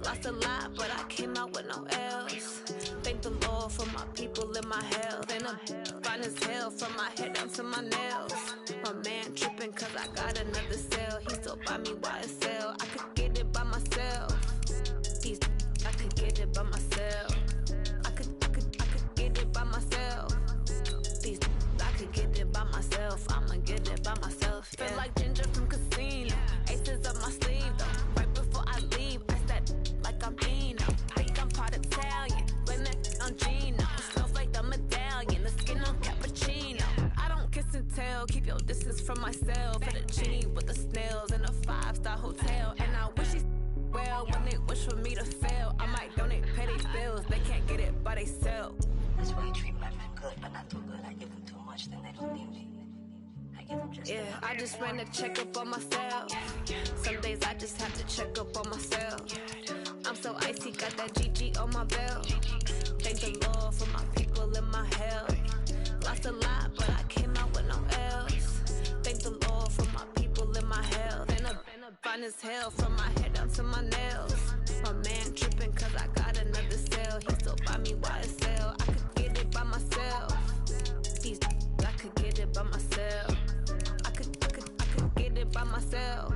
Lost a lot, but I came out with no L's. Thank the Lord for my people in my health. And I'm fine as hell from my head down to my nails. My man tripping cause I got another cell. He still buy me YSL. I could get it by myself. I could get it by myself. I could get it by myself. I could get it by myself. I'ma get it by myself. Yeah. Feel like Ginger from Casino. Aces up my sleeve though. Right before I leave, I said like I'm Dino. Think I'm part Italian. Blame that on Gino. Smells like the medallion. The skin on cappuccino. I don't kiss and tell. Keep your distance from myself. At a genie with the snails in a 5-star hotel. And I wish he's well when they wish for me to fail. I might donate, pay their bills. They can't get it by they sell. That's why you treat my friend good, but not too good. I give them too much, then they don't need me. I give them just I just ran a checkup on myself. Some days I just have to check up on myself. I'm so icy, got that GG on my belt. Thank the Lord for my people in my health. Lost a lot, but I came out with no else. Thank the Lord for my people in my health. And a fine as hell from my head down to my nails. My man tripping cause I got another cell. He still buy me YSL. I could get it by myself. I could get it by myself. I could get it by myself.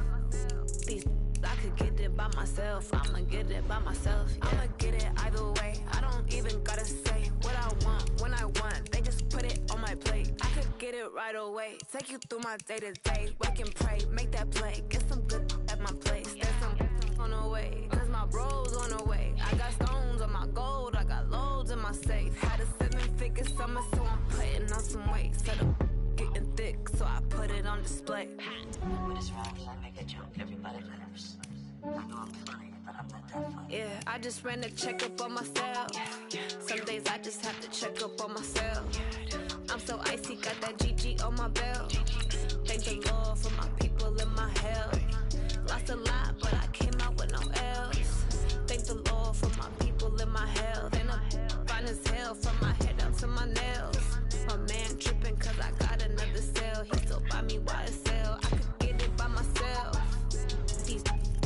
I could get it by myself. I'ma get it by myself. Yeah. I'ma get it either way. I don't even gotta say what I want when I want. They just put it on my plate. I could get it right away. Take you through my day to day. Wake and pray, make that play. Get some good at my place. There's some on the way. Cause my bros on the way. I got stones on my gold. I got loads in my safe. Had a 7-figure summer, so I'm putting on some weight. Set up getting thick, so I put it on display. With this round, I make a joke. Everybody laughs. I know I'm funny, but I'm not that funny. Yeah, I just ran a checkup on myself. Some days I just have to check up on myself. I'm so icy, got that GG on my belt. Thank the Lord for my people in my health. Lost a lot, but I came out with no else. Thank the Lord for my people in my health. And I'm fine as hell from my head down to my nails. My man tripping cause I got another cell. He still buy me YSL. I could get it by myself.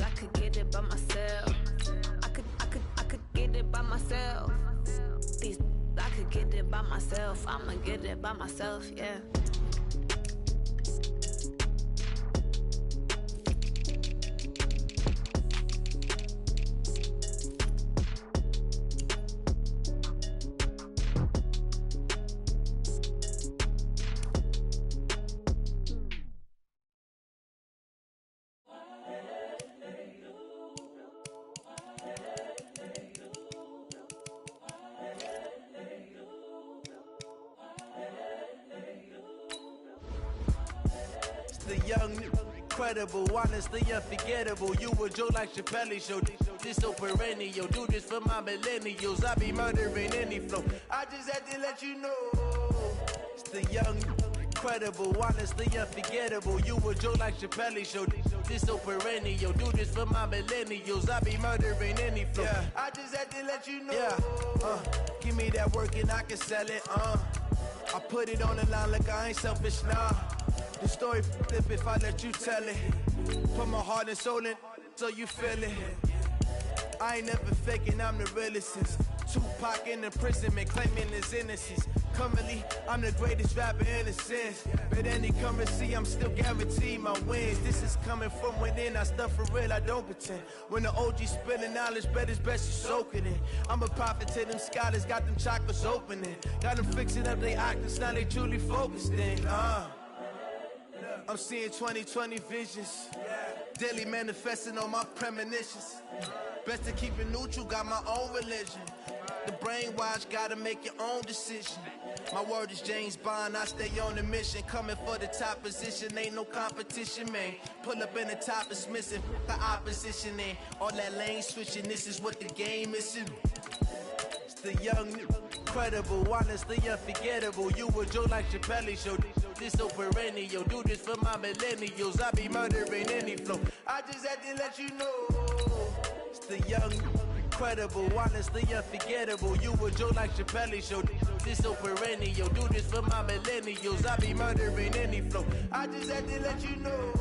I could get it by myself. I could get it by myself. I could get it by myself. I'ma get it by myself, yeah. The young, incredible, honestly unforgettable. You a Joe like Chappelle show. This so perennial. Do this for my millennials. I be murdering any flow. I just had to let you know. It's the young, incredible, honestly unforgettable. You a Joe like Chappelle show. This so perennial. Do this for my millennials. I be murdering any flow. Yeah. I just had to let you know. Yeah. Give me that work and I can sell it. I put it on the line like I ain't selfish, nah. The story flip if I let you tell it. Put my heart and soul in so you feel it. I ain't never faking, I'm the realest since Tupac in imprisonment, claiming his innocence. Currently, I'm the greatest rapper in a sense. But any currency, I'm still guaranteed my wins. This is coming from within, I stuff for real, I don't pretend. When the OG spilling knowledge, bet it's best you soak it in. I'm a prophet to them scholars, got them chakras opening. Got them fixing up their octaves, now they truly focused in. I'm seeing 2020 visions. Daily manifesting on my premonitions. Best to keep it neutral, got my own religion. The brainwash, gotta make your own decision. My word is James Bond, I stay on the mission. Coming for the top position, ain't no competition, man. Pull up in the top is missing, the opposition in. All that lane switching, this is what the game is. It's the young, incredible, honestly unforgettable. You a Joe like Chappelle show. This so perennial. Do this for my millennials. I be murdering any flow. I just had to let you know. It's the young, incredible, honestly unforgettable. You a Joe like Chappelle show. This so perennial. Do this for my millennials. I be murdering any flow. I just had to let you know.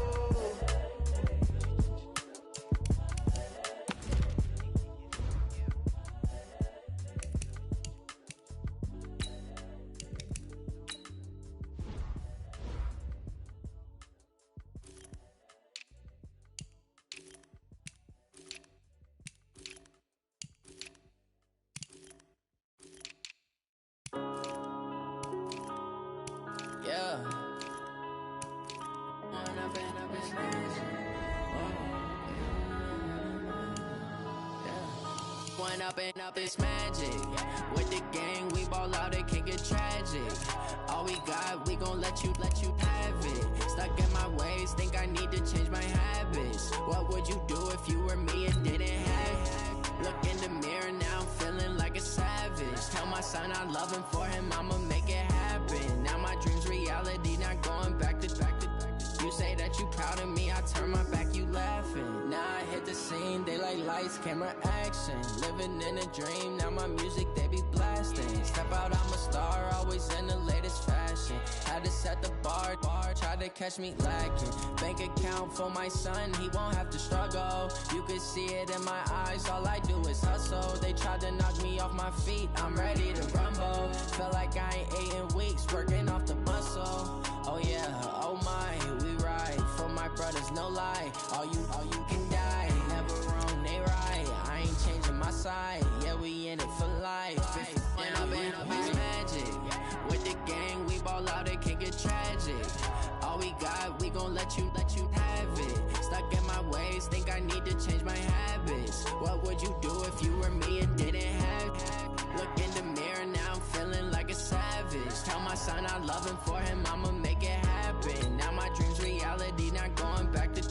Going up and up, it's magic. With the gang, we ball out, it can get tragic. All we got, we gon' let you have it. Stuck in my ways, think I need to change my habits. What would you do if you were me and didn't have it? Look in the mirror now, I'm feeling like a savage. Tell my son I love him, for him I'ma make it happen. Now my dream's reality, not going back to. You say that you proud of me, I turn my back, you laughing. Now I hit the scene, they like lights, camera, action. Living in a dream, now my music, they be blasting. Step out, I'm a star, always in the latest fashion. Had to set the bar, tried to catch me lacking. Bank account for my son, he won't have to struggle. You could see it in my eyes, all I do is hustle. They tried to knock me off my feet, I'm ready to rumble. Felt like I ain't ate in weeks, working off the muscle. Oh yeah, oh my, we ride for my brothers, no lie. All you can die, never wrong, they right. I ain't changing my side, yeah, we in it for life. And up, it's magic. With the gang, we ball out, it can get tragic. All we got, we gon' let you have it. Stuck in my ways, think I need to change my habits. What would you do if you were me and didn't have it? Look in the mirror, now I'm feeling like a savage. Tell my son I love him, for him I'ma make it happen. Now my dream's reality, not going back to.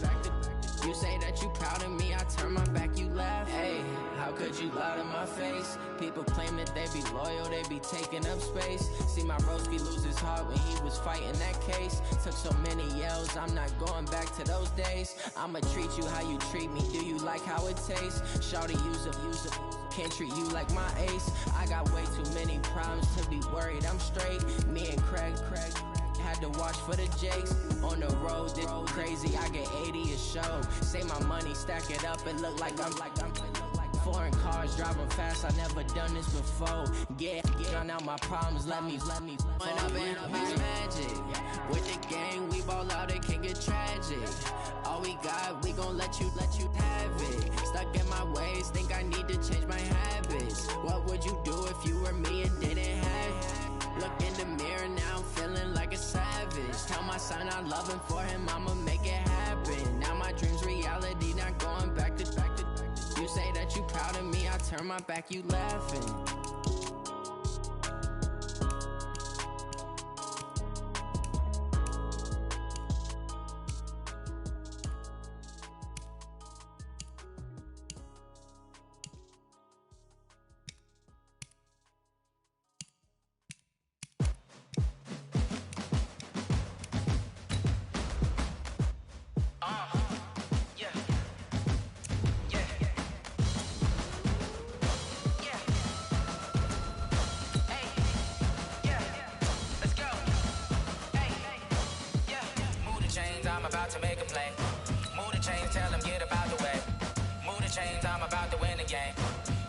You say that you proud of me, I turn my back, you laugh. Hey, how could you lie to my face? People claim that they be loyal, they be taking up space. See my broski lose his heart when he was fighting that case. Took so many yells, I'm not going back to those days. I'ma treat you how you treat me, do you like how it tastes? Shawty, use a can't treat you like my ace. I got way too many problems to be worried, I'm straight. Me and Craig had to watch for the Jakes. On the road, this crazy, I get 80 a show. Say my money, stack it up, it look like I'm foreign cars, driving fast, I never done this before. Yeah, drown out my problems, let me When up and up, it's magic. With the gang, we ball out, it can get tragic. All we got, we gon' let you have it. Stuck in my ways, think I need to change my habits. What would you do if you were me and didn't have it? Look in the mirror, now I'm feeling like a savage. Tell my son I love him, for him I'ma make it happen. Now my dream's reality, not going back to. You say that you proud of me, I turn my back, you laughing. About to make a play. Move the chains, tell them get up out the way. Move the chains, I'm about to win the game.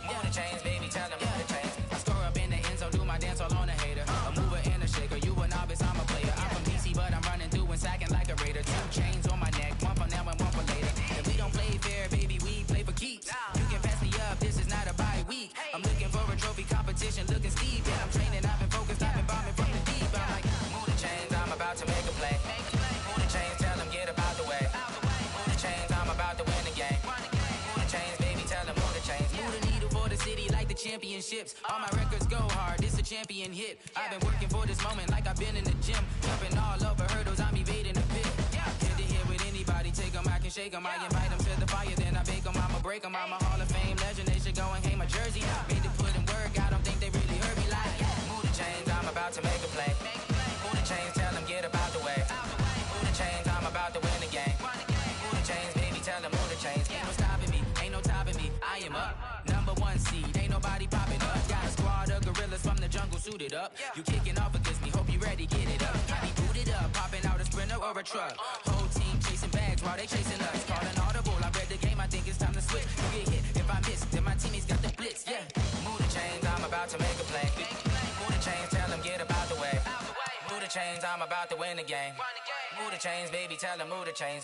Move the chains, baby, tell them move the chains. I score up in the end zone, do my dance all on a hater. A mover and a shaker, you a novice, I'm a player. I'm from DC, but I'm running through and sacking like a raider. 2 chains on my neck, one for now and one for later. If we don't play fair, baby, we play for keeps. You can pass me up, this is not a bye week. I'm looking for a trophy competition, looking steep. Yeah, I'm training, I've been focused, I've been bombing from the deep. I'm like, move the chains, I'm about to make a play. Move the chains, tell them get up out the way. Move the chains, I'm about to win the game. Move the chains, baby, tell them move the chains. Move the needle for the city like the championships. All my records go hard, this a champion hit. I've been working for this moment like I've been in the gym. Jumping all over hurdles, I'm evading the pit. Head to head with anybody, take them, I can shake them. I invite them to the fire, then I bake them, I'ma break them. I'm a Hall of Fame legend, they should go and hang my jersey. Made to put in work, I don't think they really heard me like. Move the chains, I'm about to make a play. Move the chains, tell them get up out the way. Move the chains, I'm about to win the game. Move the chains, baby, tell them move the chains. Ain't no stopping me, ain't no topping me. I am up, #1 seed, ain't nobody popping up. Got a squad of gorillas from the jungle suited up. You kicking off against me, hope you ready, get it up. I be booted up, popping out a sprinter or a truck. Whole team chasing bags while they chasing us. Calling audible, I read the game, I think it's time to switch. You get hit, if I miss, then my teammates got the blitz, yeah. Move the chains, I'm about to make a play. Move the chains, tell them get up out the way. Move the chains, I'm about to win the game. Move the chains, baby, tell them move the chains.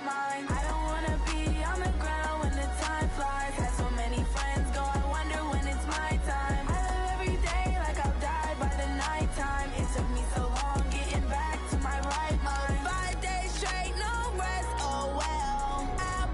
mind. I don't wanna be on the ground when the time flies. Had so many friends go, I wonder when it's my time. I live every day like I'll die by the nighttime. It took me so long getting back to my right mind. 5 days straight, no rest, oh well. I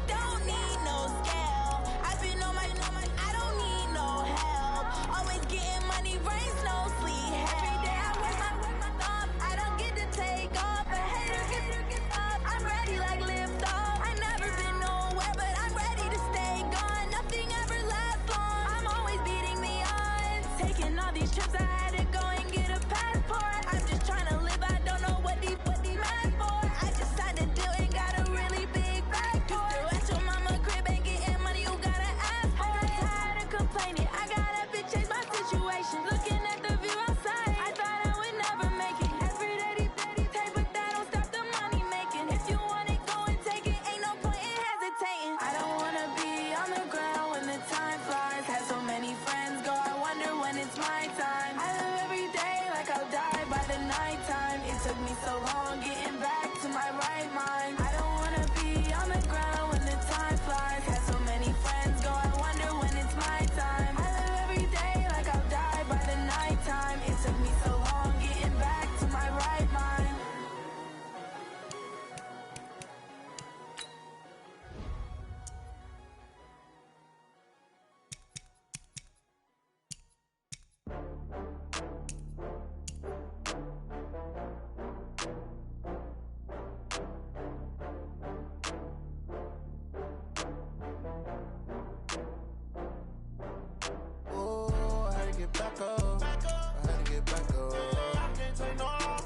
don't need no scale. I've been on my, I don't need no help. Always getting money, rain, snow, sleet, every day I work my thumb. I don't get to take off, a hater gets up. I'm ready like lift off. I never been nowhere, but I'm ready to stay gone. Nothing ever lasts long. I'm always beating the odds. Taking all these trips, I had to go and get a passport. I'm just trying to live, I don't know what these mad for. I just signed a deal and got a really big back door. You at your mama crib ain't getting money, you gotta ask for it. I'm tired of complaining, I got up and changed my situation. Looking at the view outside, I thought I would never make it. Every day they take, but that don't stop the money making. If you want it, go and take it, ain't no point in hesitating. I don't wanna be on the ground when the time flies. Had so many friends go, I wonder when it's my time. I live every day like I'll die by the nighttime. It took me so long getting back to my right mind. I don't wanna be on the ground when the time flies. Had so many friends go, I wonder when it's my time. I live every day like I'll die by the nighttime. It took me so long getting back to my right mind. Ooh, I had to get back up. I had to get back up. I can't take no loss.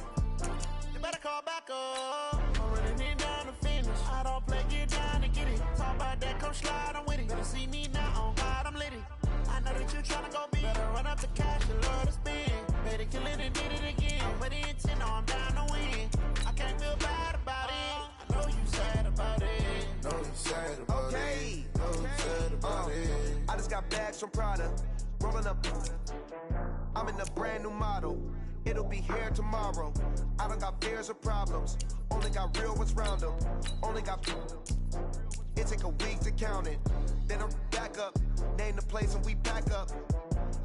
You better call back up. I'm running it down to finish. I don't play, get down to get it. Talk about that, come slide, I'm with it. Better see me now, on God, I'm litty. I know that you tryna go big. Better run up the cash, you love to spend. Better kill it and did it again. I'm with the intent, no, I'm down to win. I can't feel bad about it. I know you sad about it. Know you sad about Okay. it. Know you sad about it. I just got bags from Prada, rolling up. I'm in a brand new model. It'll be here tomorrow. I don't got fears or problems. Only got real ones round them. Only got. It take a week to count it. Then I'm back up. Name the place and we back up.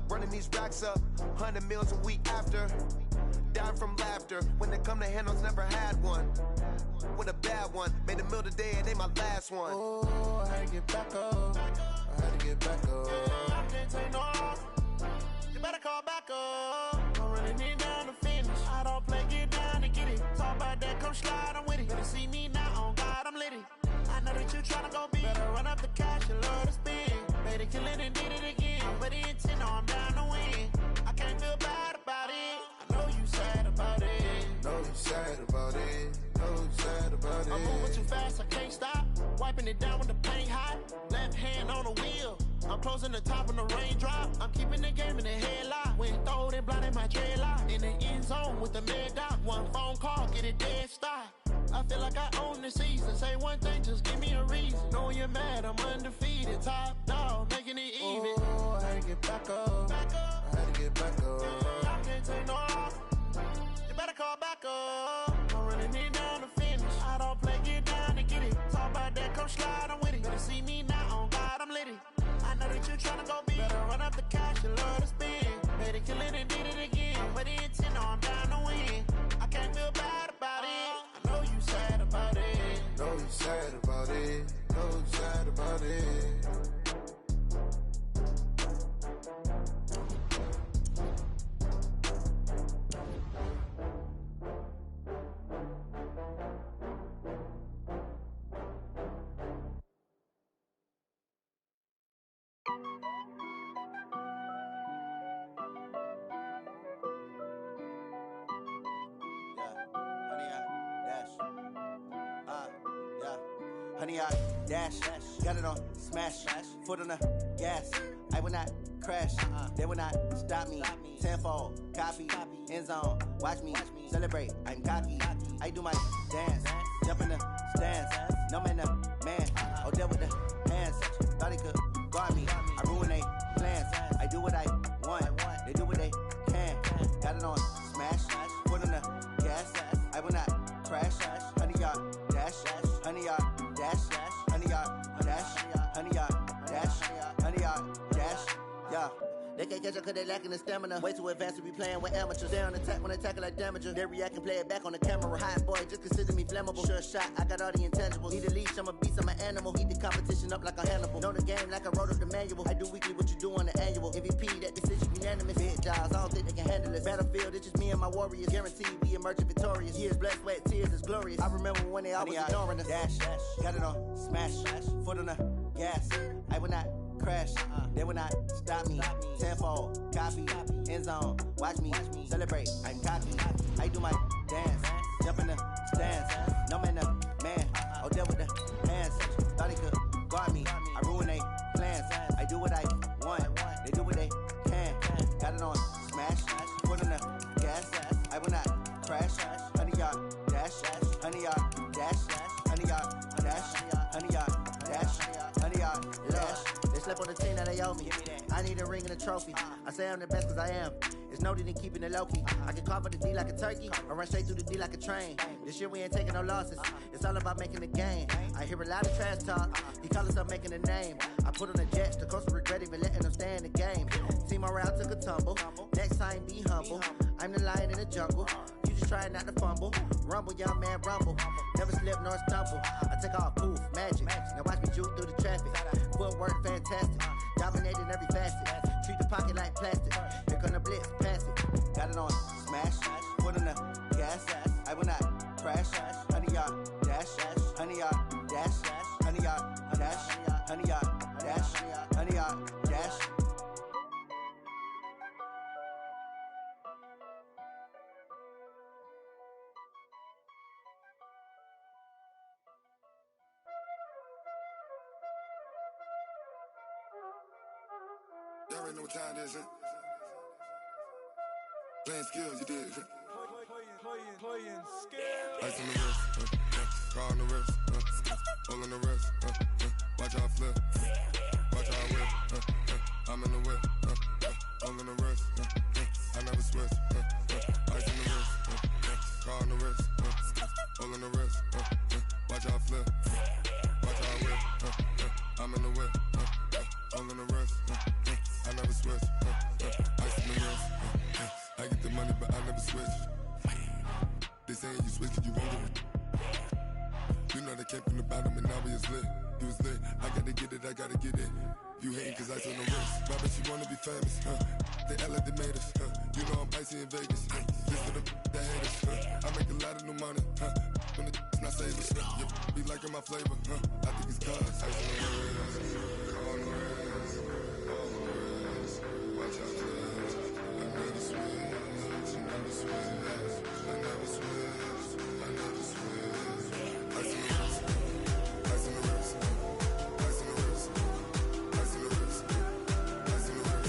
Running these racks up. 100 meals a week after. Dying from laughter. When they come to handles, never had one. With a bad one. Made a meal today and they my last one. Oh, I had to get back up. I had to get back up. I can't take no loss. You better call back up. I'm running it down to finish. I don't play, get down to get it. Talk about that, come slide, I'm with it. Better see me now, on God, I'm litty. I know that you tryna go big. Better run up the cash, you love to spend. Better kill it and did it again. But the intent, no, I'm down to win. I can't feel bad about it. I know you sad about it. Know you sad about it. Know you sad about it. I'm moving too fast, I can't stop. Wiping it down when the paint hot. Left hand on the wheel. I'm closing the top when the raindrop. I'm keeping the game in the headlock. When throwed and blinded my dreadlock. In the end zone with the mad dot. One phone call, get it dead stop. I feel like I own the season. Say one thing, just give me a reason. Knowing you're mad, I'm undefeated. Top dog, making it even. Oh, I had to get back up. I had to get back up. I can't take no loss. You better call back up. I'm running it down to finish. I don't play, get down to get it. Talk about that, come slide, I'm with it. Better see me now, on God, I'm litty. I know that you tryna go big. Better run up the cash, you love to spend. Better kill it and did it again. But the intent, no, I'm down to win. I can't feel bad about it. I know you sad about it. Know you sad about it. Know you sad about it. Honey, I dash, got it on smash, foot on the gas. I will not crash, they will not stop me. Tenfold, copy, end zone, watch me celebrate. I'm cocky, I do my dance, jump in the stands. No man, man, oh there with the hands. Thought he could guard me, I ruin they plans. I do what I want, they do what they can. Got it on smash, foot on the gas. I will not crash, honey, y'all dash. 100 yard dash, 100 yard dash, yeah. They can't catch up cause they lacking the stamina. Way too advanced to be playing with amateurs. They on attack when they tackle like damager. They react and play it back on the camera. Hot boy, just consider me flammable. Sure shot, I got all the intangibles. Need a leash, I'm a beast, I'm an animal. Eat the competition up like a Hannibal. Know the game like I wrote up the manual. I do weekly what you do on the annual. MVP, that decision unanimous. Big jobs, I don't think they can handle it. Battlefield, it's just me and my warriors. Guaranteed we emerge victorious. Years, blood, sweat, tears, it's glorious. I remember when they always ignoring us. Dash, got it on, smash, foot on the gas. I will not crash, they will not stop me. Tenfold, copy, end zone, watch me celebrate. I'm cocky, I do my dance, jump in the stands. No man, man, oh, deal with the hands. Thought he could guard me, I ruin they plans. I do what I want, they do what they can. Got it on, smash, foot on the gas. I will not crash, 100 yard dash, 100 yard dash, 100 yard dash, 100 yard dash, 100 yard dash. They slept on the team that they owe me. I need a ring and a trophy. I say I'm the best cause I am. It's noted in keeping it low-key. I can carve up the D like a turkey or run straight through the D like a train. This year we ain't taking no losses. It's all about making the game. I hear a lot of trash talk. He call himself making a name. I put on the Jets. The coach will regret even letting them stay in the game. Team morale took a tumble. Next time be humble. I'm the lion in the jungle. You just try not to fumble. Rumble, young man, rumble. Never slip nor stumble. I take off, poof, magic. Now watch me juke through the traffic. Footwork fantastic. Dominating every facet. Treat the pocket like plastic. Here come the blitz, pass it. Got it on, smash. Put on the gas. I will not crash. 100 yard dash. 100 yard dash. 100 yard dash. 100 yard dash. 100 yard dash. Y'all already know what time it is, huh? Playing skills, you did. Playing skills. Ice on the wrist, car on the wrist, hole in the wrist, watch how I flip, watch how I whip, I'm in the whip, hole in the wrist, I never switch, ice on the wrist, car on the wrist, hole in the wrist, watch how I flip, watch how I whip, I'm in the whip, hole in the wrist, I never switch, ice on the wrist, I get the money but I never switch. They saying you switch cause you won't get it. You know they came from the bottom and now we is lit. You was lit, I gotta get it, I gotta get it. You hating cause ice on the wrist. Why bet you wanna be famous, They act like they made us, You know I'm icy in Vegas, This for the that hate us, I make a lot of new money, When the not savers, Be liking my flavor, I think it's cause ice on the wrist, on the wrist, on the wrist. Watch out, cuz I never switch, I never switch. I never switch, I never switch. Ice in the wrist, ice in the wrist, ice in the wrist, ice in the wrist, ice in the wrist,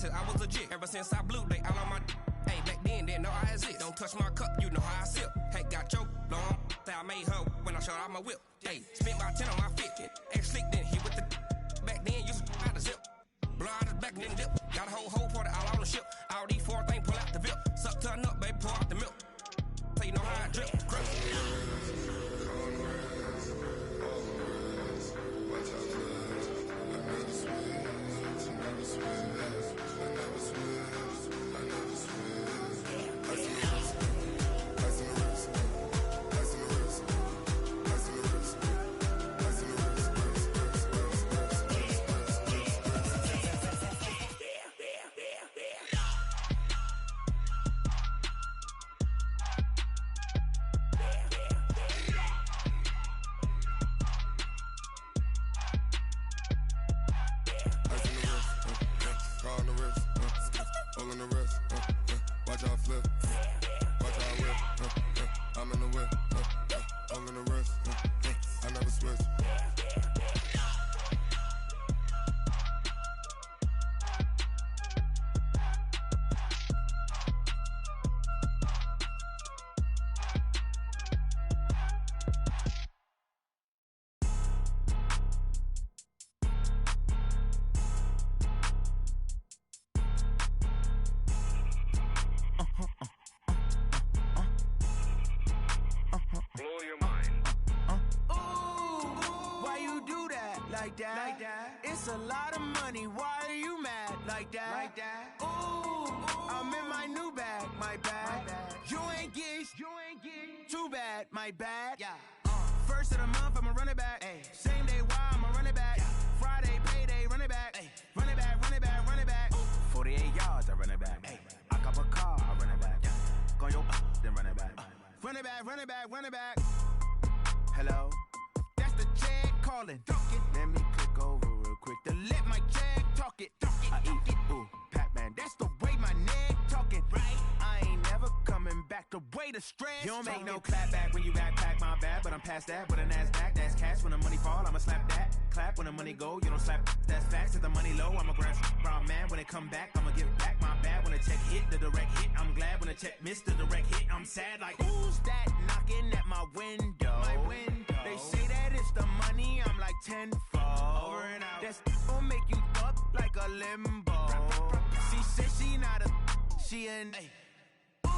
I was legit ever since I blew they all on my hey back then didn't know I exist. Don't touch my cup, you know how I sip. Hey, got your long that I made her when I showed out my whip. Hey, spent about 10 on my fit. Ex slick then he with the back then used to out the zip. Blow out his back then dip. Got a whole party all on the ship. All these four things pull out the VIP. Suck turn up, baby, pour out the milk. So you know how I drip. Crush. like that. It's a lot of money, why are you mad like that? Ooh, I'm in my new bag, my bad. You ain't getting too bad, my bad. First of the month, I'ma run it back. Same day, why I'ma run it back. Friday, payday, run it back. Run it back, run it back, run it back. 48 yards, I run it back. I cop a car, I run it back. Go yo, then run it back. Run it back, run it back, run it back. Hello? That's the check calling. Let me click over real quick to let my check talk it. I eat it, ooh, Pac-Man. That's the way my neck talking. Right? I ain't never coming back. The way the stress. You don't make no clap back when you backpack, my bad. But I'm past that with a NASDAQ. That's cash. When the money fall, I'ma slap that. Clap when the money go, you don't slap. That's facts. If the money low, I'ma grab brown man. When it come back, I'ma give back my bad. When the check hit, the direct hit. I'm glad when the check missed the direct hit. I'm sad like, who's that knocking at my window? My window. They say that it's the money, I'm like tenfold. Over and out. That's gon' make you up like a limbo. She said she not a, she an. Ooh,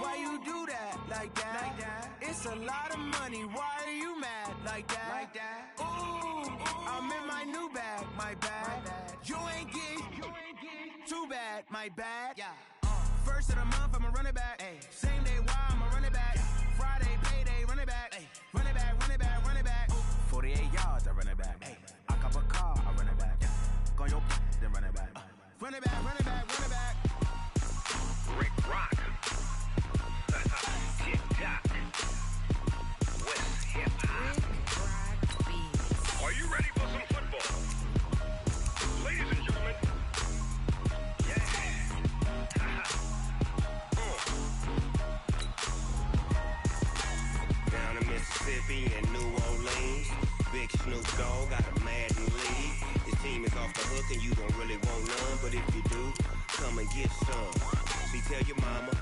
why you do that like that? It's a lot of money, why are you mad like that? Ooh, I'm in my new bag, my bad. You ain't getting too bad, my bad. First of the month, I'ma run it back. Same day, why I'ma run it back. Friday, payday, run it back. Run it back, run it back, run it back. 48 yards, I run it back. I cop a car, I run it back. Go yo, then run it back. Run it back, run it back, run it back. Rick Rock. Tip Top. West Hip Hop. Are you ready for some football? Ladies and gentlemen. Down in Mississippi and New Orleans, Big Snoop Dogg got a Madden lead. His team is off the hook and you don't really want none, but if you do, come and get some. See, tell your mama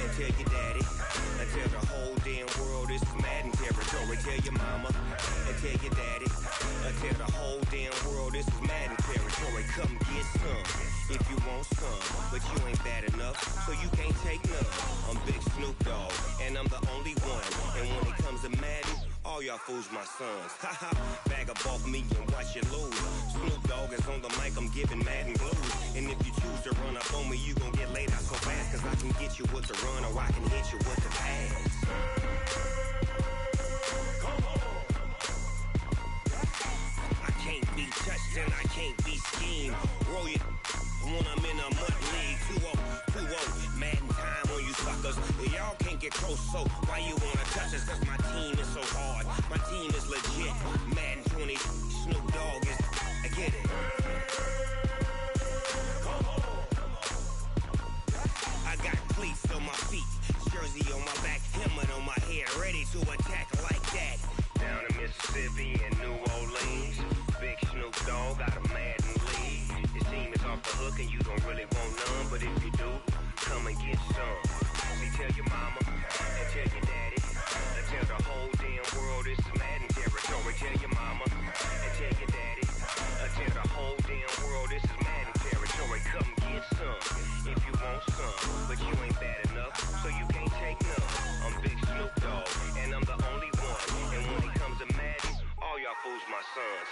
and tell your daddy and tell the whole damn world this is Madden territory. Tell your mama and tell your daddy and tell the whole damn world this is Madden territory. Come get some if you want some, but you ain't bad enough, so you can't take none. I'm Big Snoop Dogg, and I'm the only one. And when it comes to Madden, all y'all fools my sons. Haha, bag up off me and watch you lose. Snoop Dogg is on the mic, I'm giving Madden blues. And if you choose to run up on me, you gon' get laid out so fast, cause I can get you with the run or I can hit you with the pass. I can't be touched and I can't be schemed. Roll it when I'm in a mud league. 2-0, Madden time on you suckers. Y'all can't get close, so why you wanna touch us? Cause my team is so hard, my team is legit. Madden 20, Snoop Dogg is, I get it. I got cleats on my feet, jersey on my back, helmet on my head, ready to attack like that. Down in Mississippi and New Orleans, Big Snoop Dogg got a Madden lead. His team is off the hook and you don't really want none, but if you do, come and get some. See, tell your mama and tell your daddy and tell the whole damn world this is Madden territory. Tell your mama and tell your daddy and tell the whole damn world this is Madden territory. Come get some if you want some, but you ain't bad enough, so you can't take none. I'm Big Snoop Dogg, and I'm the only one. And when it comes to Madden, all y'all fools my sons.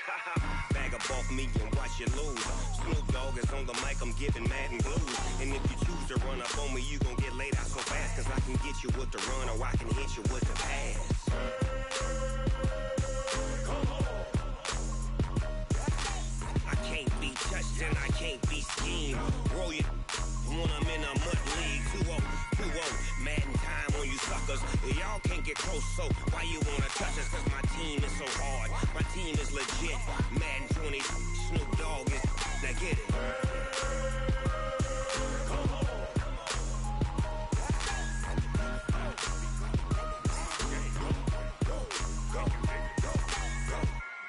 Bag up off me and watch you lose. Snoop Dogg is on the mic, I'm giving Madden blues. And if you choose to run up on me, you gon' get laid out so fast, cause I can get you with the run or I can hit you with the pass. I can't be touched and I can't be schemed. Roll it when I'm in a mud league. 2-0, Madden time on you suckers. Y'all can't get close, so why you wanna touch us? Cause my team is so hard, my team is legit. Madden 20, Snoop Dogg is, now get it.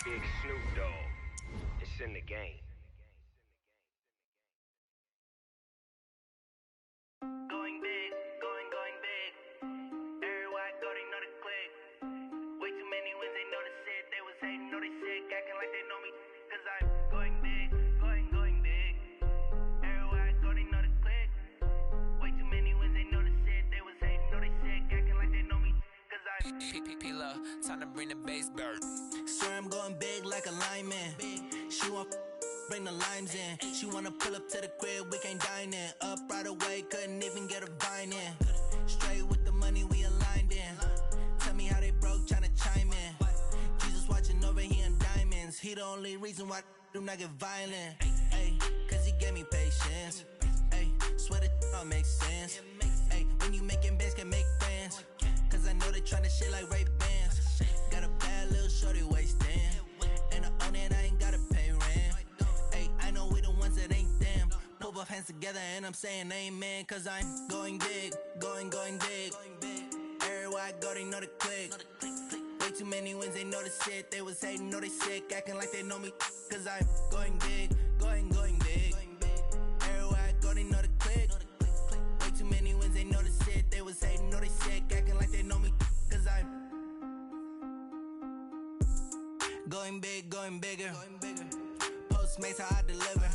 Big Snoop Dogg, it's in the game. Going big, going big. Everywhere I go, they know the click. Way too many wins, they notice it. They was hating, know they sick, acting like they know me. Cause I'm going big, going big. Time to bring the bass bird. Swear I'm going big like a lineman. She want bring the limes in. She wanna pull up to the crib, we can't dine in. Up right away, couldn't even get a vine in. Straight with the money we aligned in. Tell me how they broke, tryna chime in. Jesus watching over here in diamonds. He the only reason why I do not get violent. Ay, cause he gave me patience. Ay, swear that all makes sense. Ay, when you making bands, can make friends. Cause I know they tryna shit like Ray-Bans. Got a bad little shorty wasting. And I own it, I ain't gotta pay rent. Ay, I know we the ones that ain't them. Put both hands together and I'm saying amen. Cause I'm going big, going big. Everywhere I go, they know the click. Way too many wins, they know the shit. They was hating, know they sick, acting like they know me. Cause I'm going big, going big. Everywhere I go, they know the click. Way too many wins, they know the shit. They was hating, know they sick, acting like they know me. Cause I'm going big, going bigger. Postmates, how I deliver.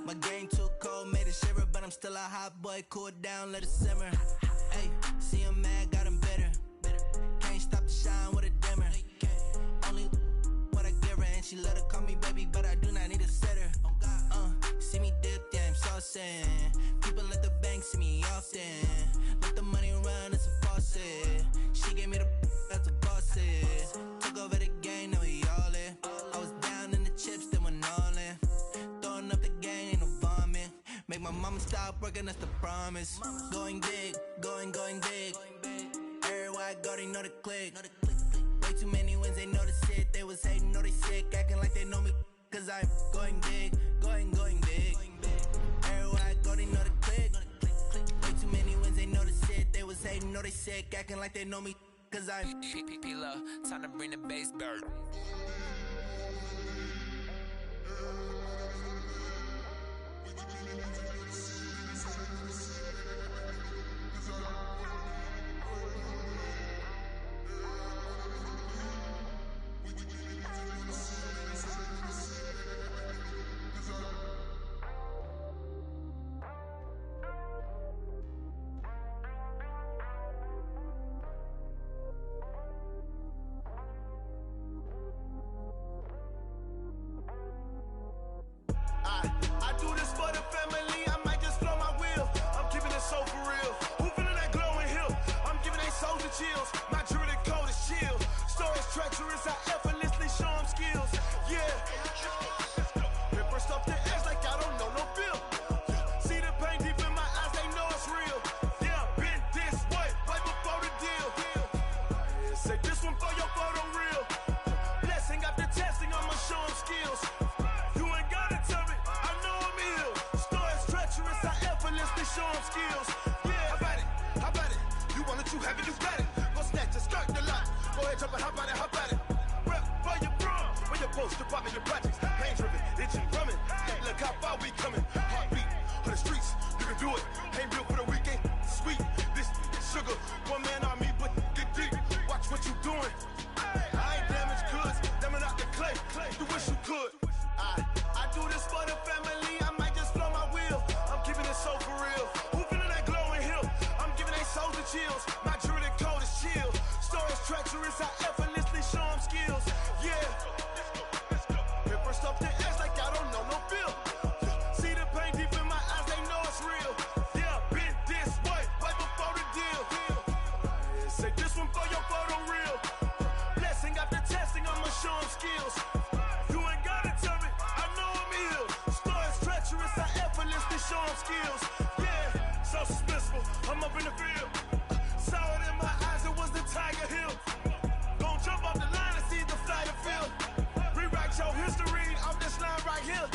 My game too cold, made it shiver. But I'm still a hot boy, cool it down, let it simmer. Hey, see him mad, got him bitter. Can't stop the shine with a dimmer. Only what I give her, and she let her call me baby, but I do not need a sitter. See me dip, yeah, I'm saucing. People at the bank see me often. Let the money run, it's a faucet. She gave me the that's a faucet. Took over the game, now we all in. I was down in the chips, then went all in. Throwing up the game, ain't no vomit. Make my mama stop working, that's the promise. Going big, going big. Everywhere I go, they know the click. Way too many wins, they know the shit. They was hating, know they sick, acting like they know me. Cause I'm going big, going big. Everywhere I go, they know the click. Way too many wins, they know the shit. They was hating, know they sick, acting like they know me. Cause I'm time to bring the bass bird. I do this for the family, I might just flow my wheel. I'm keeping it so for real. Who feeling that glowing hill? I'm giving they soldier chills. My jewelry code is chill. Stories treacherous, I effortlessly show them skills. Yeah. Ripper stuff the edge like I don't know no feel. See the pain deep in my eyes, they know it's real. Yeah, been this way, right before the deal. Say this one for your photo real. Blessing after testing, I'ma show them skills. Show them skills. Yeah, how about it? You want it, you have it, you got it. Go snatch a skirt the lot. Go ahead, jump and hop on it. Rep for your bro. When you're post department, your projects. Pain driven, itching, drumming. Hey, look how far we coming. Heartbeat on the streets. You can do it. Ain't built for the weekend. Sweet, this sugar. One man army, but get deep. Watch what you doing. I ain't damaged goods. Damn out the clay. You wish you could. I do this for the family. I might just flow my wheel. I'm keeping it so for real. Who feeling that glowing hill? I'm giving they soldier chills. My jewelry code is chill. Stories treacherous, I effortlessly show them skills. Yeah. Ripper stuff the edge like I don't know no feel. See the pain deep in my eyes, they know it's real. Yeah, been this way, right before the deal. Say this one for your photo real. Blessing after testing, I'ma show them skills. You ain't gotta tell me, I know I'm ill. Stories treacherous, I effortlessly show them skills. Yeah, so suspenseful, I'm up in the field. Saw it in my eyes, it was the Tiger Hill. Gon' jump off the line and see the flight of field. Rewrite your history off this line right here.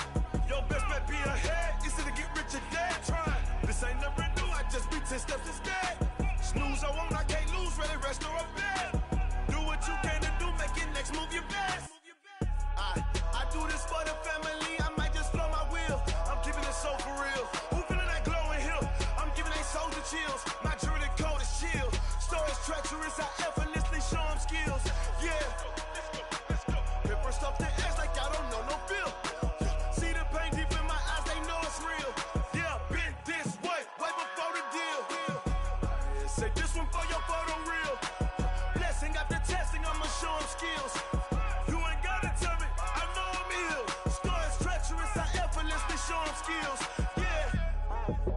Your best bet be ahead, easy to get rich or dead. Trying, this ain't never new, I just be 10 steps instead. Snooze I won't, I can't lose, ready, rest or a bed. Do what you can to do, make it next move your best. I do this for the family, I might just flow my wheel. I'm keeping it so for real. Who feeling that glowing hill? I'm giving they soldier chills. My jewelry code is chill. Stories treacherous, I effortlessly show them skills. Yeah. Ripper stuff the edge like I don't know no feel. See the pain deep in my eyes, they know it's real. Yeah, been this way, right before the deal. Say this one for your photo real. Blessing skills. Yeah.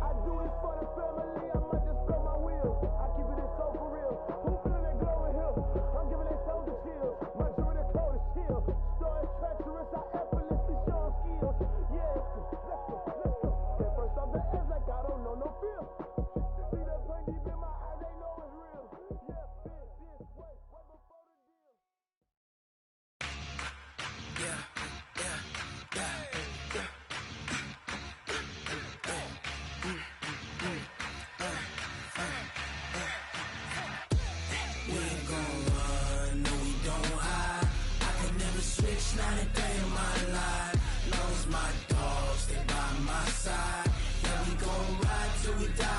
I do it for the family, I might just blow my wheel. I keep it in so for real. Who feeling that glowing hill? I'm giving they soldier chills. My jewelry the cold as chill. Story is treacherous, I effortlessly show them skills. Yeah, let's go. At first off the edge like I don't know no feel. See that pain deep in my eyes, they know it's real. Yeah, this way before the deal. Yeah. We ain't gon' run, no we don't hide. I could never switch, not a day in my life. Long as my dogs stay by my side. Yeah, we gon' ride till we die.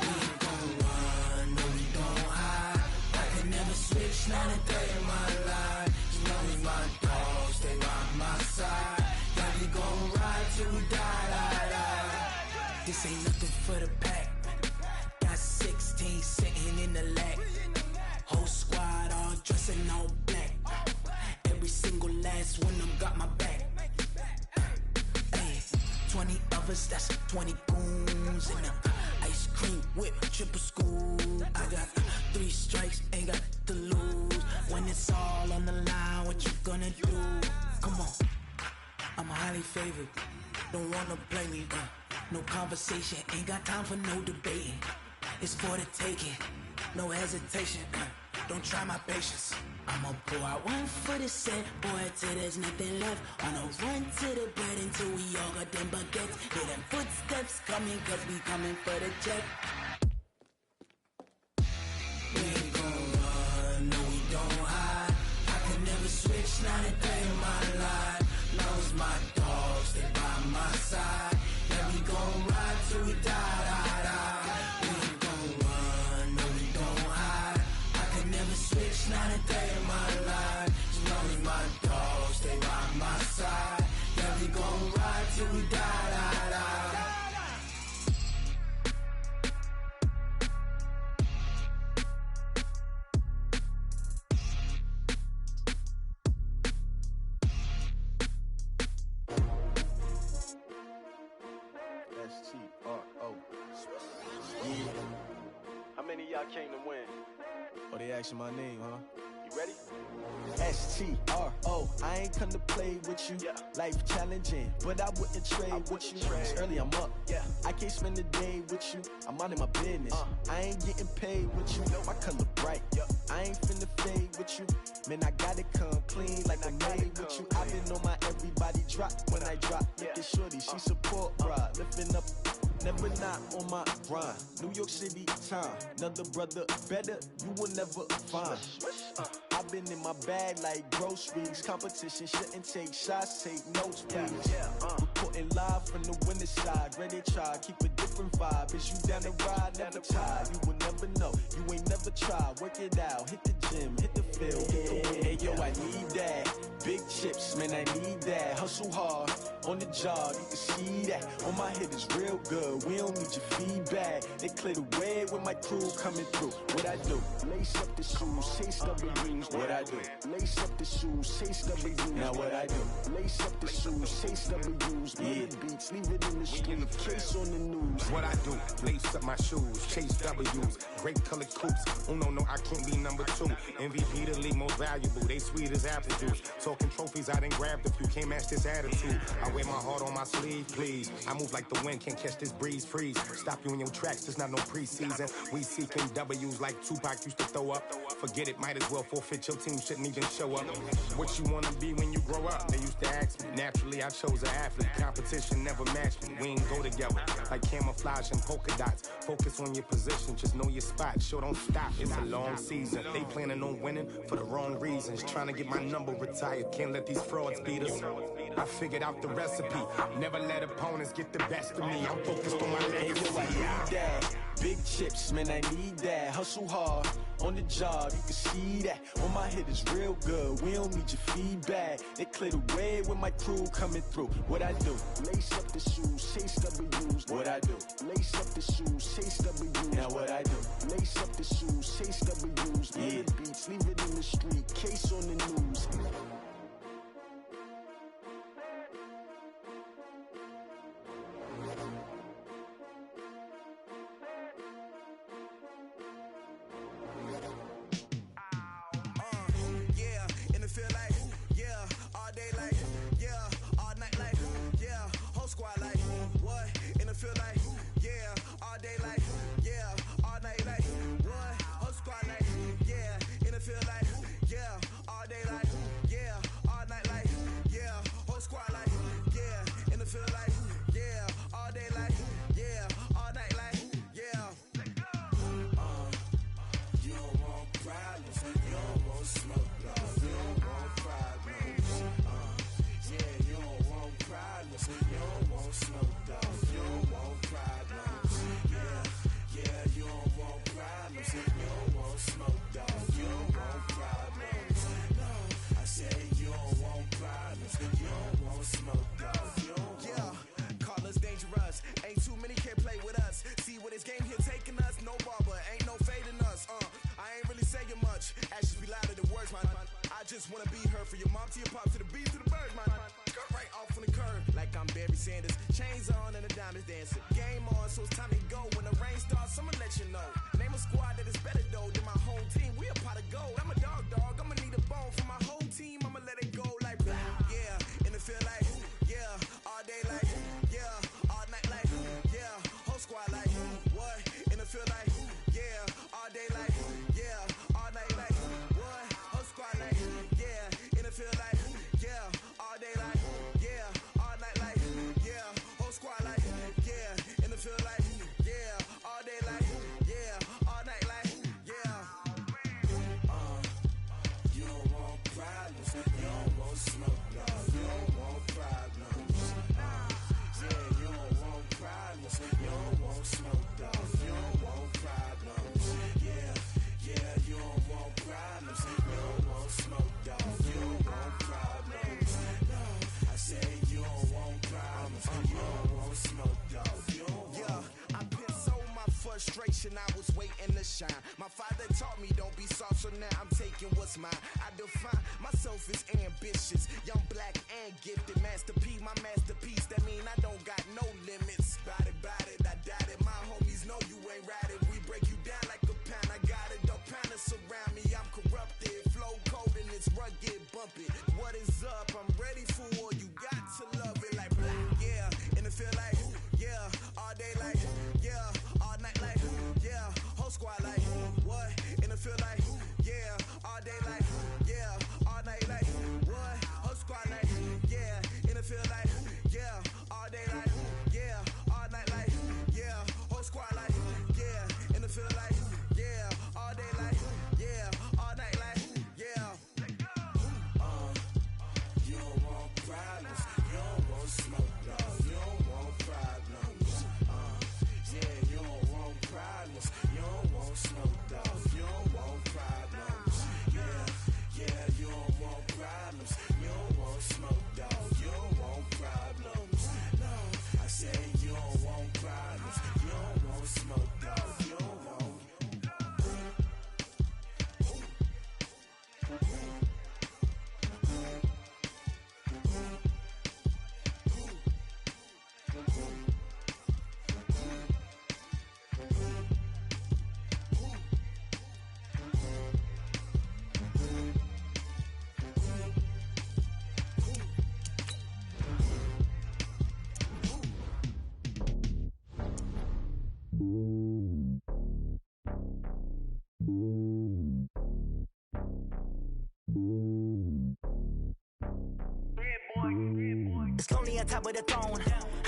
We ain't gon' run, no we don't hide. I could never switch, not a day in my life. As long as my dogs stay by my side. Yeah, we gon' ride till we die. This ain't nothing for the pack. Got 16 sitting in the lag. Whole squad all dressing all black. Every single last one of them got my back. Ay, 20 of us, that's 20 goons in them. Ice cream whip, triple school. I got 3 strikes, ain't got to lose. When it's all on the line, what you gonna do? Come on, I'm highly favored. Don't wanna play me, no conversation, ain't got time for no debating. It's for the taking, no hesitation. Don't try my patience. I'ma pour out one for the set, boy, till there's nothing left. On a run to the bread until we all got them baguettes. Hear them footsteps coming, cause we coming for the check. We ain't gon' run, no we don't hide. I could never switch, not a day in my life. Long as my dogs stay by my side. Yeah, we gon' ride till we die. We ain't gon' run, no we don't hide. I could never switch, not a day in my life. As long as my dogs stay by my side. Yeah, we gon' ride till we die. S-T-R-O. Yeah. How many of y'all came to win? Oh, they asking my name, huh? You ready? S-T-R-O. I ain't come to play with you. Yeah. Life challenging, but I wouldn't trade with you. It's early, I'm up. Yeah. I can't spend the day with you. I'm out of my business. I ain't getting paid with you. My color bright. I ain't finna fade with you. Man, I gotta come clean like I made with you. I've been on my everybody drop when I drop. Look at shorty, she support ride. Lifting up, never not on my grind. New York City time, another brother better, you will never find. I've been in my bag like groceries. Competition shouldn't take shots, take notes, please. Reporting live from the winter side. Ready to try, keep a different vibe. Is you down the ride, never tired. You will never know, you ain't never tried. Work it out, hit the gym, hit the field. Hey yo, I need that. Big chips, man, I need that. Hustle hard, on the job, you can see that. On my head is real good, we don't need your feedback. They clear the way with my crew coming through. What I do? Lace up the shoes, chase W's. What I do? Lace up the shoes, chase W's. Now what I do? Lace up the shoes, chase W's. Yeah. Beats, leave it in the street, case on the news. What I do? Lace up my shoes, chase W's. Great colored coops. Oh no, I can't be number 2. MVP the league most valuable. They sweet as apple juice. Talking trophies, I didn't grab the few. Can't match this attitude. I wear my heart on my sleeve, please. I move like the wind, can't catch this breeze, freeze. Stop you in your tracks, there's not no preseason. We seeking W's like Tupac used to throw up. Forget it, might as well forfeit. Your team shouldn't even show up. What you wanna be when you grow up? They used to ask me. Naturally, I chose an athlete. Competition never matched me. We ain't go together like camouflage and polka dots. Focus on your position, just know your spot. Show don't stop, it's a long season. They planning on winning for the wrong reasons. Trying to get my number retired, can't let these frauds beat us. I figured out the recipe. Never let opponents get the best of me. I'm focused on my legacy. I need that. Big chips, man, I need that. Hustle hard, on the job, you can see that. On my head is real good, we don't need your feedback. They clear the way with my crew coming through. What I do? Lace up the shoes, chase W's. What I do? Lace up the shoes, chase W's. Now what I do? Lace up the shoes, chase W's. Yeah. Beats, leave it in the street, case on the news. feel like, yeah, all day like, yeah, all night like, what? Whole squad like, yeah, and it feel like, yeah, all day like, yeah, all night like, yeah, whole squad like, yeah, and it feel like, yeah, all day like, yeah, all night like, yeah. You don't want problems, you don't want smoke, dog. You don't want problems, yeah, you don't want problems, you don't want smoke, dog. You don't want problems, yeah, you don't want problems, you don't want smoke, dog. You don't want problems, no, I said you don't want problems, you don't want smoke, dog. You don't want. Yeah, call us dangerous, ain't too many can play with us. See where this game here taking us, no barber, ain't no fading us. I ain't really saying much, actions be louder than words, man. I just wanna be heard from your mom to your pop to the beat to the birds, man. Skirt right off on the curb, like I'm Barry Sanders. Chains on and the diamonds dancing. Game on, so it's time to go. When the rain starts, I'ma let you know. Name a squad that is better though than my home team. We a pot of gold. I'm a dog, I'ma need a bone for my whole team. I'ma let it go like, yeah, and it feel like, yeah, all day like, yeah, all night like, yeah, whole squad like, what? And it feel like, yeah, all day like, yeah, all night like, what? Whole squad like, yeah, and it feel like, yeah, all day like, yeah, all night like, yeah, whole squad like, yeah, and it feel like, yeah, all day like, yeah, all night like, yeah. You don't want problems, you don't want smoke, no, you don't want problems, yeah, you don't want problems, you don't want smoke, dog. You don't want problems, yeah, you don't want problems, you don't want smoke, dog. You don't want problems, no, I said you don't want problems, you don't want smoke, dog. You don't want. Yeah, I've been so my frustration, I was waiting to shine. My father taught me don't be soft, so now I'm taking what's mine. I define myself as ambitious, young, black, and gifted. Master P, my masterpiece, that mean I don't got no limits. Bout it, I doubt it. My homies know you ain't ratted. We break you down like a pound. I got it, don't pound to surround me. I'm corrupted, flow cold and it's rugged, bumpy. What is up? I'm ready for war. You got to love it like, yeah, and it feel like, yeah, all day like, yeah, all night like, yeah, whole squad like, what? And it feel like, yeah, all day like, yeah, all night like, what? Whole squad like, yeah, and it feel like, yeah, all day like, yeah, all night like, yeah, whole squad like, yeah, and it feel like, yeah, all day like, yeah, all night like, yeah. You don't want problems, you don't want smoke, no, you don't want problems, yeah, you don't want problems, you don't want smoke, dog. You don't want problems, yeah, you don't want problems, you don't want smoke, dog. You don't want problems, no, I said you don't want problems, you don't want smoke, dog. You don't want. It's lonely on top of the throne.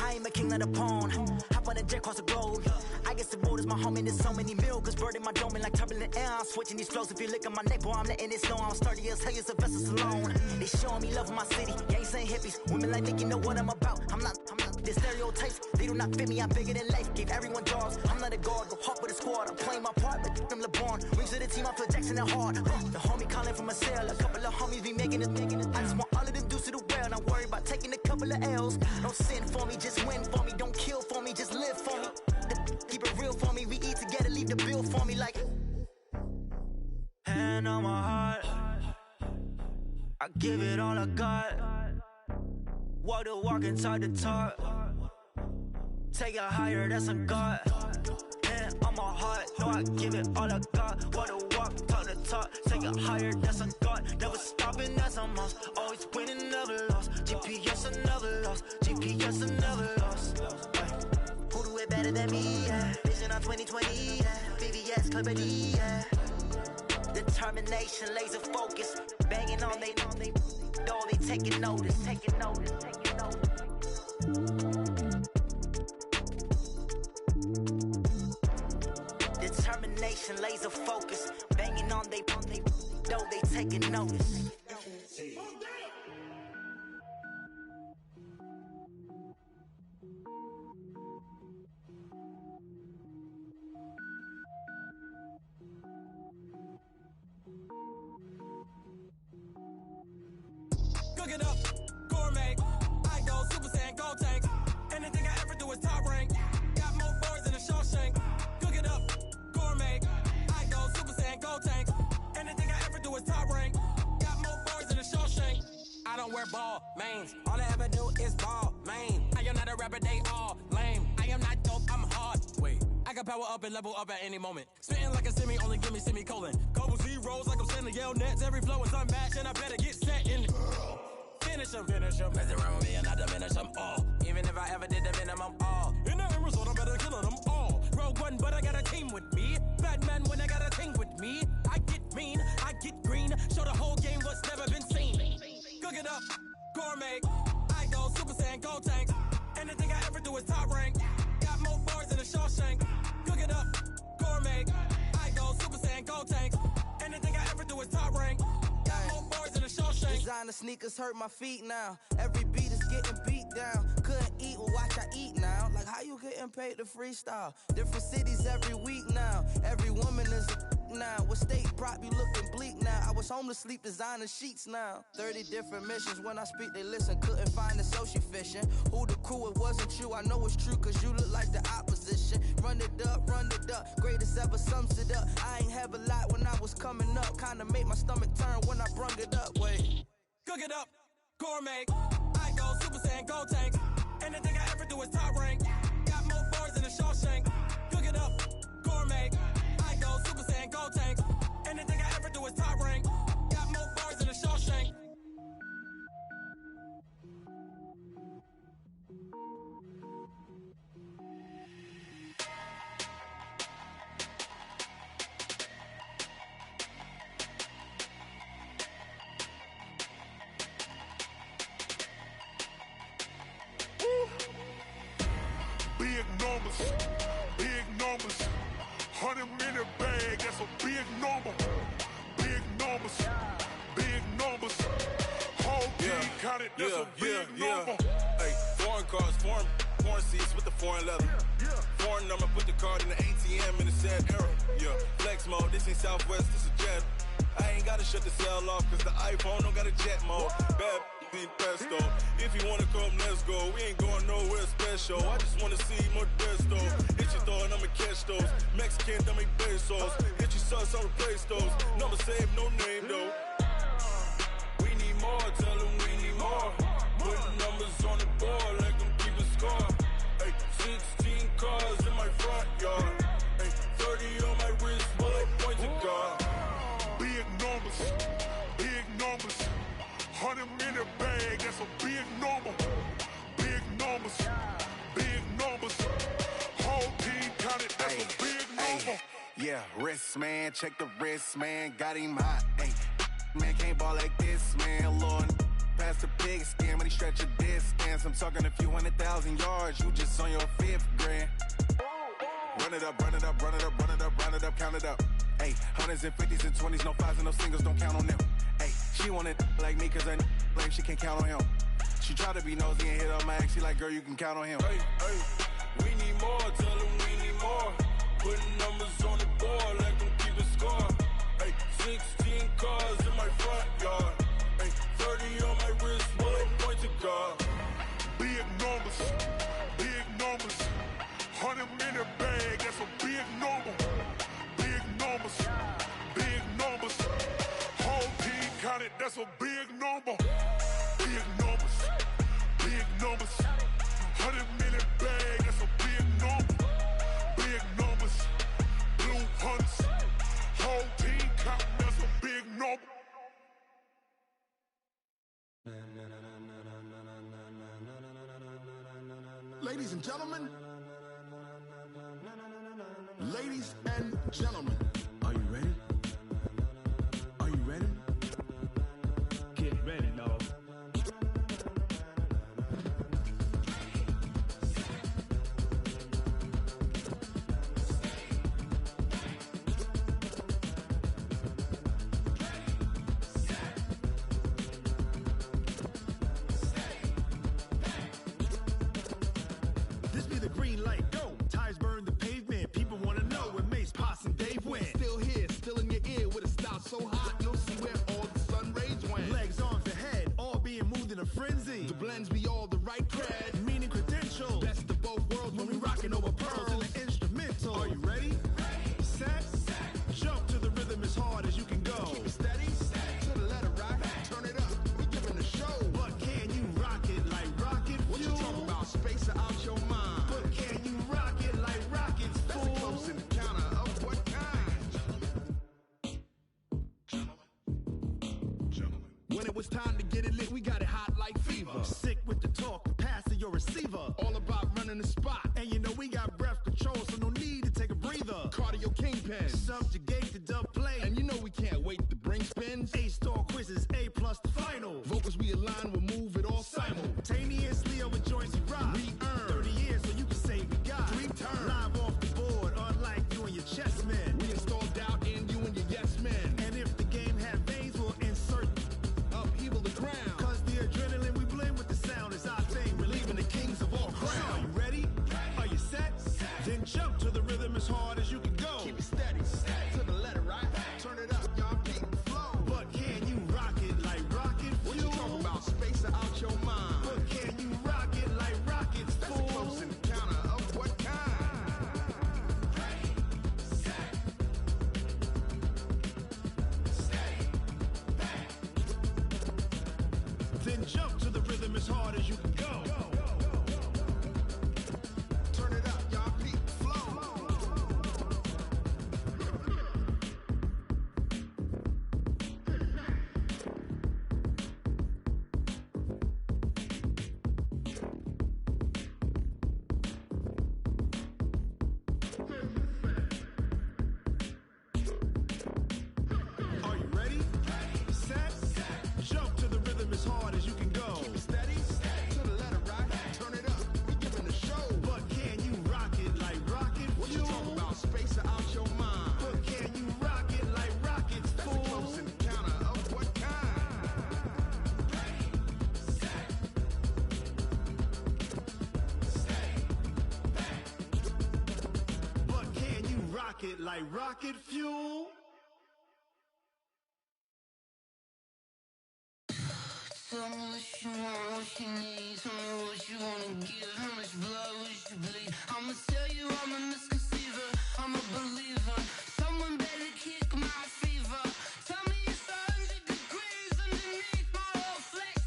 I am a king of the pawn. Hop on a jet across the globe. I guess the road is my home and there's so many milk. Bird in my dome and like turbulent air. I'm switching these flows. If you look at my neck, boy, I'm letting it slow. I'm sturdy as hell, as a vessel alone. They showing me love in my city. Gangs and hippies. Women like Nick, you know what I'm about. I'm not. The stereotypes, they do not fit me. I'm bigger than life. Gave everyone jobs. I'm not a guard. Go hard with a squad. I'm playing my part, but I'm LeBron. Rings to the team, I feel Jackson and hard. The homie calling from a cell. A couple of homies be making it. I just want all of them dudes to do well. Not worry about taking a couple of L's. Don't sin for me, just win for me. Don't kill for me, just live for me. Keep it real for me. We eat together, leave the bill for me like. Hand on my heart, I give it all I got. Walk the walk and talk the talk. Take it higher, that's a God. Hand on my heart, no, I give it all I got. Walk the walk, talk the talk. Take it higher, that's a God. Never stopping, that's a must. Always winning, never lost. GPS, I never lost. GPS, I never lost. Who do better than me, yeah. Vision on 2020, yeah. VVS, Liberty, yeah. Determination, laser focus. Banging on they door, they taking notice. Determination, laser focus. Banging on they door, they taking notice. Cook it up, gourmet. I go Super Saiyan, gold tank. Anything I ever do is top rank. Got more bars than a Shawshank. Cook it up, gourmet. I go Super Saiyan, gold tank. Anything I ever do is top rank. Got more bars than a Shawshank. I don't wear ball mains. All I ever do is ball main. I am not a rapper, they all lame. I am not dope, I'm hard. Wait, I can power up and level up at any moment. Spitting like a semi, only give me semicolon. Couple zeros like I'm sending yell nets. Every flow is unmatched and I better get set in. Finish them. Mess around with me and I diminish them all. Even if I ever did the minimum all. In the end result, I'm better killing them all. Rogue One, but I got a team with me. Batman when I got a team with me. I get mean, I get green. Show the whole game what's never been seen. Cook it up, gourmet. I go Super Saiyan, gold tank. Anything I ever do is top rank. Got more bars than a Shawshank. Cook it up, gourmet. I go Super Saiyan, gold tank. Anything I ever do is top rank. Got more bars than a Shawshank. Designer sneakers hurt my feet now. Every beat is getting beat down. Couldn't eat, well watch I eat now. Like how you getting paid to freestyle? Different cities every week now. Every woman is a now. What state prop you looking bleak now? I was home to sleep, designer sheets now. 30 different missions. When I speak they listen. Couldn't find it, so she fishing. Who the crew, it wasn't you. I know it's true cause you look like the opposition. Run it up. Greatest ever sums it up. I ain't have a lot when I was coming up. Kinda made my stomach turn when I brung it up. Wait. Cook it up, gourmet. I go Super Saiyan, gold tank. Anything I ever do is top rank. Got more bars than a Shawshank. Cook it up, gourmet. I go Super Saiyan, gold tank. Anything I ever do is top rank. Got more bars than a Shawshank. Big numbers, 100-minute bag, that's a big number. Big numbers, whole team counted, that's a big number. Hey, foreign cars, foreign seats with the foreign leather. Foreign number, put the card in the ATM in the sad era. Yeah, flex mode, this ain't Southwest, this a jet. I ain't gotta shut the cell off, cause the iPhone don't got a jet mode. Bad in pesto. If you wanna come, let's go. We ain't going nowhere special. I just wanna see Modesto. Hit your thought, I'ma catch those. Mexican, don't make pesos. Hit your sus, I'll replace those. Number saved, no name though. We need more, tell them we need more. Putting numbers on the board like them keep a score. Hey, 16 cars in my front yard. Hey, 30 on my wrist, while I point to God. Big numbers, 100-minute bag, that's a big number. Big numbers, whole team counted, that's a big number. Yeah, wrist man, check the wrist man, got him hot. Ay, man can't ball like this, man. Lord, past the pig skin when he stretch a distance. I'm talking a few 100,000 yards, you just on your 5th grand. Run it up, count it up. Ay, hundreds and 50s and 20s, no 5s and no singles, don't count on them. Ay, she want it like me, cause her like she can't count on him. She try to be nosy and hit up my ex, she like, girl, you can count on him. Hey, we need more, tell them we need more. Putting numbers on the board like them keep a score. Hey, 16 cars in my front yard. Hey, 30 on my wrist, while I point to God. Big numbers, 100-minute bag, that's a big number. Big numbers, whole team counted, that's a big number. Big numbers, 100-minute bag, that's a big number. Big numbers, blue hunts, whole team counting, that's a big number. Ladies and gentlemen, and gentlemen, are you ready? Are you ready? Get ready, dog. This be the green light, go. Tires burn the pavement. People want to know where Mace, Potts, and Dave went. Still here, still in your ear with a style so hot, you'll see where all the sun rays went. Legs, arms, and head, all being moved in a frenzy. The blends be all the right cred, meaning credentials. best of both worlds when we rockin' over pearls. In the instrumental. Are you ready? Set, jump to the rhythm as hard as you can go. Keep it steady, to the letter right, turn it up, we giving the show. But can you rock it like rocket What you fuel? talking about, space out your mind? But can you rock it like rockets, That's a fool? close encounter of what kind? When it was time to get it lit, we got it hot like fever. Sick with the talk, pass to your receiver. All about running the spot. And you know we got breath control, so no need to take a breather. Cardio kingpin. Subjugate the dub play. And you know we can't wait to bring spins. A-star quizzes, A+ the final. Vocals we align, we'll move it all Simultaneously over joints we rock. We earn 30 years so you can say we got 3 turns. live off the board, unlike you and your chess men. We install doubt in you and your yes men. And if the game had veins, we'll insert Upheaval the crown. cause the adrenaline we blend with the sound is our thing, relieving the kings of all Crown. crown. Are you ready? Are you set? Then jump to the rhythm as hard as you can go. Keep it steady, to the letter right. Turn it up, y'all beat the flow. But can you rock it like rocket What fuel? you talking about, space out your mind? But can you rock it like rockets, That's a fool? close encounter of what kind? Then jump to the rhythm as hard as you can go. Turn it up, y'all beat the flow. Are you ready? Set, jump to the rhythm as hard as you can go. Keep it steady, to the letter right. Turn it up, we giving the show. But can you rock it like rocket What you fuel? talking about, space out your mind? But can you rock it like rockets, That's a fool? close encounter of what kind? But can you rock it like rocket fuel? Tell me what you want, what you need. Tell me what you wanna give. How much blood would you bleed? I'ma tell you I'm a misconceiver. I'm a believer. Someone better kick my fever. Tell me it's 100 degrees underneath my whole flesh.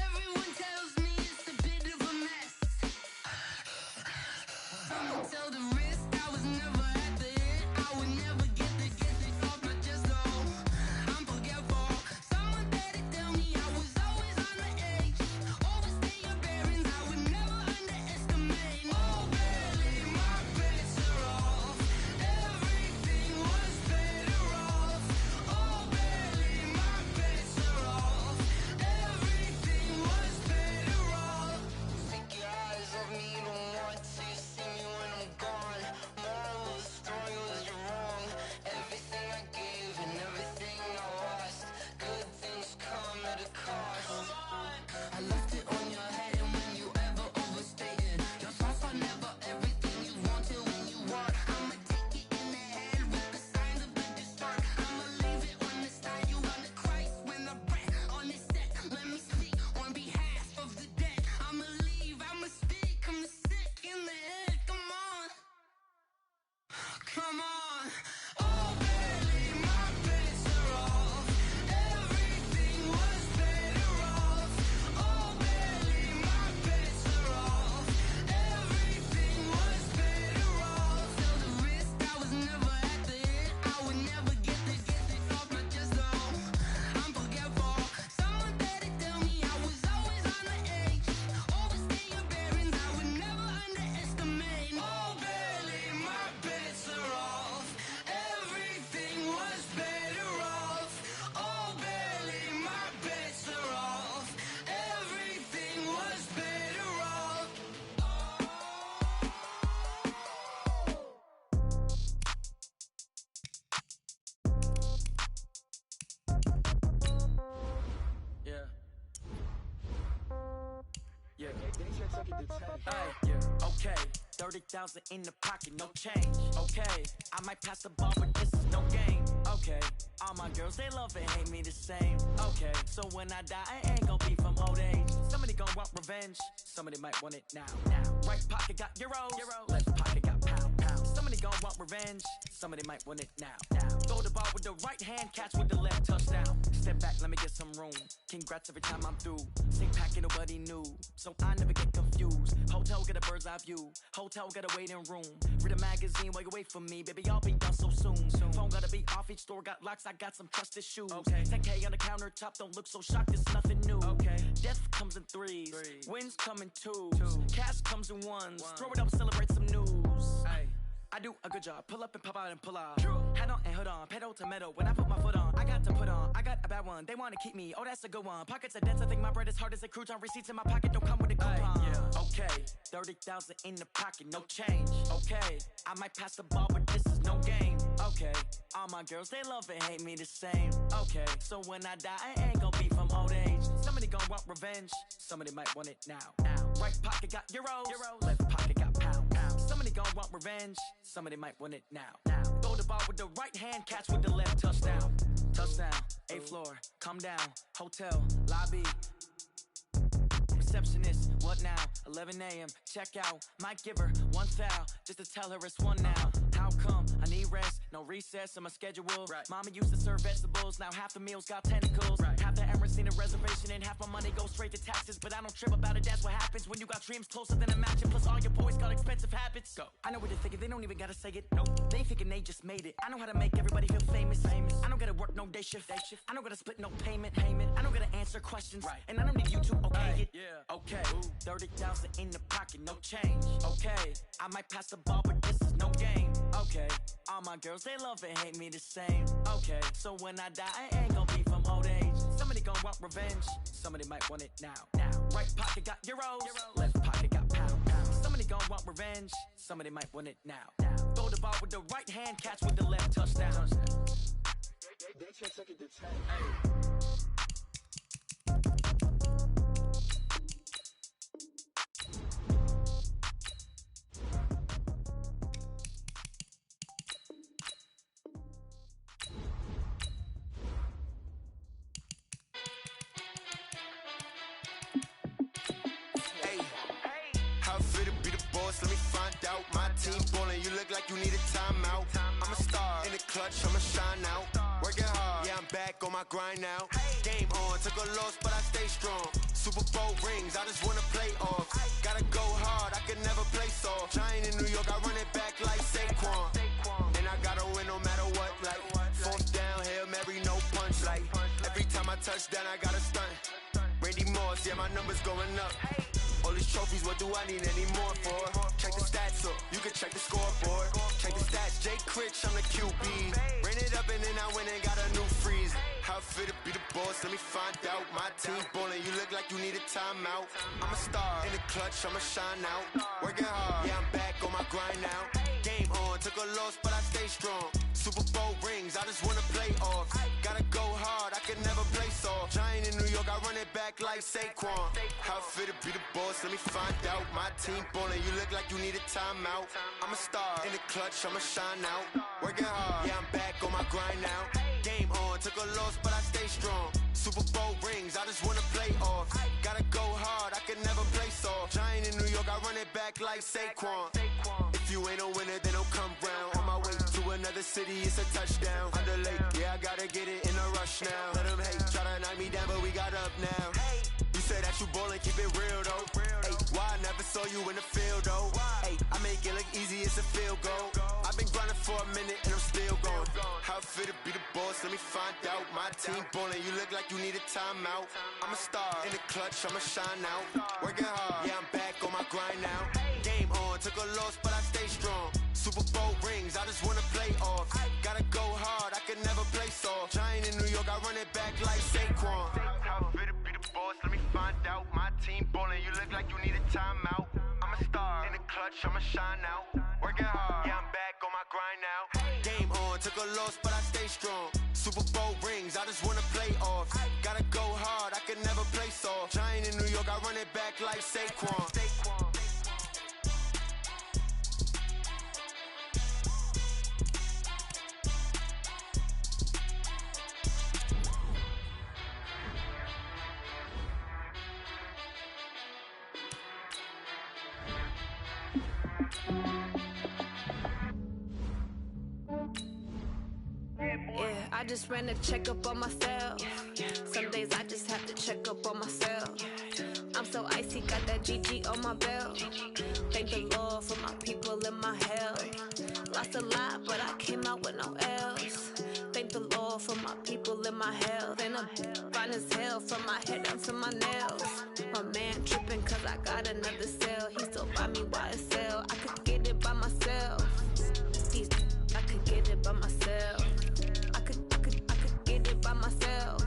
Everyone tells me it's a bit of a mess. I'ma tell the risk I was never at the end. I would never get it off my chest though. I'm forgetful. Someone better tell me I was always on the edge. Overstay your bearings, I would never underestimate. Oh, barely my best. Yeah, okay. 30,000 in the pocket, no change. Okay, I might pass the ball, but this is no game. Okay, all my girls, they love and hate me the same. Okay, so when I die, I ain't gon' be from old age. Somebody gon' want revenge, somebody might want it now. Right pocket got euros, left pocket got pound. Somebody gon' want revenge, somebody might want it now. Throw the ball with the right hand, catch with the left, touchdown. Step back, let me get some room. Congrats every time I'm through. Same packet, nobody knew, so I never get confused. Hotel get a bird's eye view. Hotel got a waiting room. Read a magazine while you wait for me, baby. I'll be done so soon. Phone gotta be off. Each store got locks. I got some trusted shoes. Okay. 10K on the countertop. Don't look so shocked. It's nothing new. Okay. Death comes in threes. Wins come in twos. Cash comes in ones. Throw it up, celebrate some news. Ay. I do a good job. Pull up and pop out and pull out. Head on and hood on. Pedal to metal. When I put my foot on, I got to put on. I got a bad one. They want to keep me. Oh, that's a good one. Pockets are dense. I think my bread is hard as a crouton. Receipts in my pocket don't come with a coupon. Yeah. Okay. 30,000 in the pocket. No change. Okay. I might pass the ball, but this is no game. Okay. All my girls, they love and hate me the same. Okay. So when I die, I ain't gonna be from old age. Somebody gonna want revenge. Somebody might want it now. Right pocket got euros. Left pocket got pound. Somebody gon' want revenge. Somebody might want it now. Throw the ball with the right hand, catch with the left, touchdown. Touchdown, 8th floor, come down. Hotel, lobby. Receptionist, what now? 11 a.m., check out. Might give her one foul, just to tell her it's one now. How come? I need rest, no recess in my schedule. Mama used to serve vegetables, now half the meals got tentacles. Half the Emirates need a reservation and half my money goes straight to taxes. But I don't trip about it, that's what happens when you got dreams closer than a match. And plus all your boys got expensive habits. Go. I know what they're thinking, they don't even gotta say it. Nope. They ain't thinking they just made it. I know how to make everybody feel famous. I don't gotta work no day shift. I don't gotta split no payment. I don't gotta answer questions. And I don't need you to okay it. Okay, 30,000 in the pocket, no change. Okay, I might pass the ball, but this is no game. Okay, all my girls, they love and hate me the same. Okay, so when I die, I ain't gonna be from old age. Somebody gon' want revenge, somebody might want it now. Right pocket got euros, left pocket got pound. Somebody gon' want revenge, somebody might want it now. Throw the ball with the right hand, catch with the left, touchdown. They just took it to 10. Let me find out. My team ballin', you look like you need a timeout. I'm a star in the clutch, I'ma shine out. Working hard, yeah, I'm back on my grind now. Game on, took a loss, but I stay strong. Super Bowl rings, I just wanna play off. Gotta go hard, I can never play soft. Giant in New York, I run it back like Saquon. And I gotta win no matter what, like 4th down, Hail Mary, no punch. Like every time I touch down, I gotta stunt. Randy Moss, yeah, my numbers going up. All these trophies, what do I need any more for? Check the stats up, you can check the scoreboard. Check the stats, Jake Critch, I'm the QB. Ran it up and then I went and got a new freeze. How fit to be the boss, let me find out. My team ballin', you look like you need a timeout. I'm a star in the clutch, I'ma shine out. Working hard, yeah, I'm back on my grind now. Game on, took a loss, but I stay strong. Super Bowl rings, I just wanna play off. Gotta go hard, I can never play soft. Giant in New York, I run it back like Saquon. How fit to be the boss, let me find out. My team ballin', you look like you need a timeout. I'm a star in the clutch, I'ma shine out. Working hard, yeah, I'm back on my grind now. Game on, took a loss, but I stay strong. Super Bowl rings, I just wanna play off. Gotta go hard, I can never play soft. Giant in New York, I run it back like Saquon. If you ain't a winner, then don't come round. On my way to another city, it's a touchdown. Underlay, yeah, I gotta get it in a rush now. Let them hate, try to knock me down, but we got up now. You say that you ballin', keep it real though. Hey, why I never saw you in the field though? Hey, I make it look easy, it's a field goal. I've been grinding for a minute and I'm still going. How fit to be the boss, let me find out. My team ballin', you look like you need a timeout. I'm a star in the clutch, I'ma shine out. Working hard, yeah, I'm back on my grind now. Game on, took a loss, but I stay strong. Super Bowl rings, I just wanna play off. Gotta go hard, I can never play soft. Giant in New York, I run it back like Saquon. How fit to be the boss, let me find out. My team ballin', you look like you need a timeout. I'm a star in the clutch, I'ma shine out. Working hard, yeah, I'm back on my grind now. Game on, took a loss, but I stay strong. Super Bowl rings, I just wanna play off. Gotta go hard, I could never play soft. Giant in New York, I run it back like Saquon. Yeah, I just ran a checkup on myself. Some days I just have to check up on myself. I'm so icy, got that GG on my belt. Thank the Lord for my people in my hell. Lost a lot, but I came out with no L's. Thank the Lord for my people in my hell. Then I'm fine as hell from my head down to my nails. My man tripping cause I got another cell. He still buy me YSL. I could get it by myself. I could get it by myself. I could get it by myself.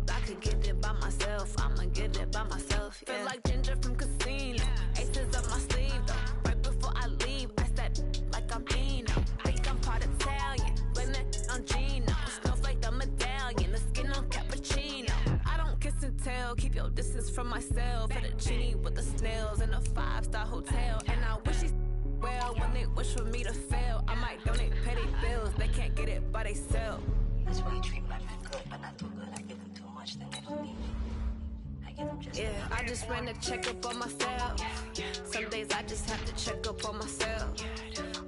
I could get it by myself. I'ma get it by myself. Yeah. Feel like Ginger from Casino. Aces up my sleeve though. Right before I leave, I said like I'm Eno. Think I'm part Italian. Blame that on Gino. Snowflake the medallion. The skin on cappuccino. I don't kiss and tell. Keep your distance from myself. For the genie with the snails in a 5-star hotel. And I wish he's well when they wish for me to fail. I might donate petty bills. They can't get it by themselves. That's why you treat my men good, but not too good. I give them too much, then they don't need me. I give them just yeah, I just ran a checkup on myself. Some days I just have to check up on myself.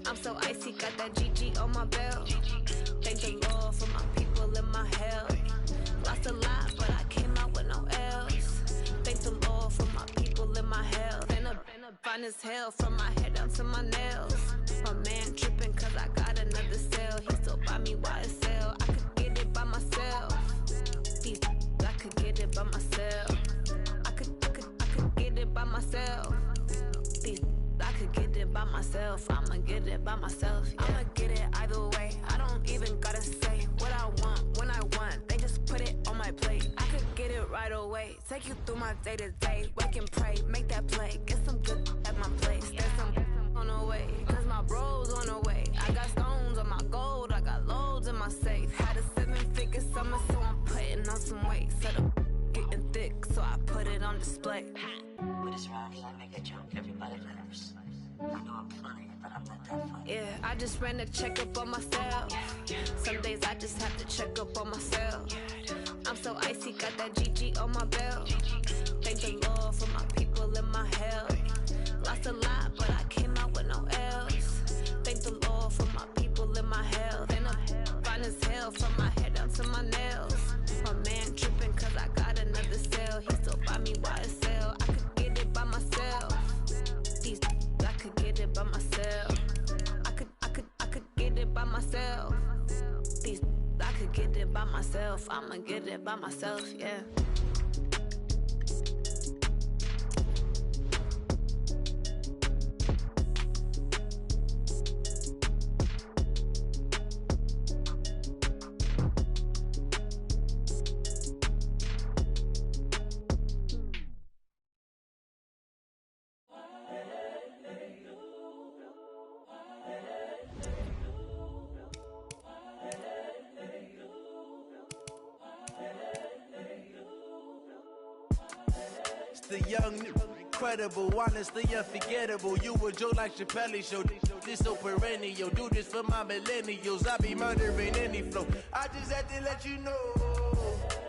I'm so icy, got that GG on my belt. Thank the Lord for my people in my hell. Lost a lot, but I came out with no L's. Thank the Lord for my people in my hell. Then I'm fine as hell from my head down to my nails. My man tripping cause I got another cell. He still buy me YSL. I could get it by myself. I could get it by myself. I could get it by myself. I could get it by myself. I'ma get it by myself. Yeah. I'ma get it either way. I don't even gotta say what I want when I want. They just put it on my plate. I could get it right away. Take you through my day to day. Wake and pray, make that play. Get some good at my place. There's some on the way, cause my bros on the way. I got stones on my gold. I got loads in my safe. Had a 7-figure summer, so I'm putting on some weight. Set up getting thick, so I put it on display. With this round, I make a joke, everybody laughs. I know I'm funny, but I'm not that funny. Yeah, I just ran a checkup on myself. Some days I just have to check up on myself. I'm so icy, got that GG on my belt. Thank the Lord for my people in my hell. Lost a lot, but I came out with no L's. Thank the Lord for my people in my hell. Then I'm fine as hell from my head down to my nails. My man tripping cause I got another cell. He still buy me YSL. I could get it by myself. I could get it by myself. I could get it by myself. I could get it by myself. I'ma get it by myself, yeah. The young, incredible, honestly unforgettable. You a joke like cL0uDniNe617's show. This so perennial. Do this for my millennials. I be murdering any flow. I just had to let you know.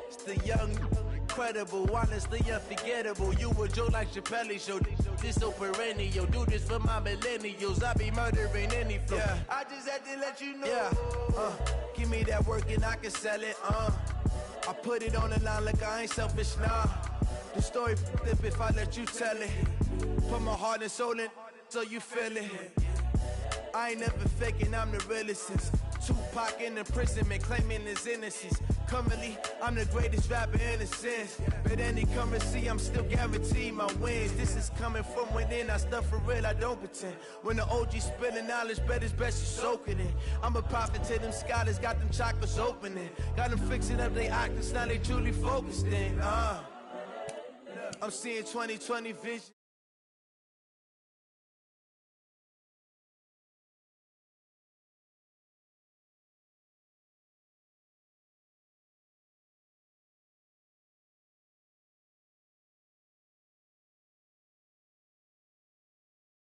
It's the young, incredible, honestly unforgettable. You a joke like cL0uDniNe617's show. This so perennial. Do this for my millennials. I be murdering any flow. Yeah. I just had to let you know. Yeah. Give me that work and I can sell it. I put it on the line like I ain't selfish, nah. The story flip if I let you tell it. Put my heart and soul in so you feel it. I ain't never faking, I'm the realest since Tupac in imprisonment, claiming his innocence. Currently, I'm the greatest rapper in a sense. But any currency, I'm still guaranteed my wins. This is coming from within, I stuff for real, I don't pretend. When the OG spilling knowledge, bet it's best you soak it in. I'm a prophet to them scholars, got them chakras opening. Got them fixing up their octaves, now they truly focused in. I'm seeing 2020 vision.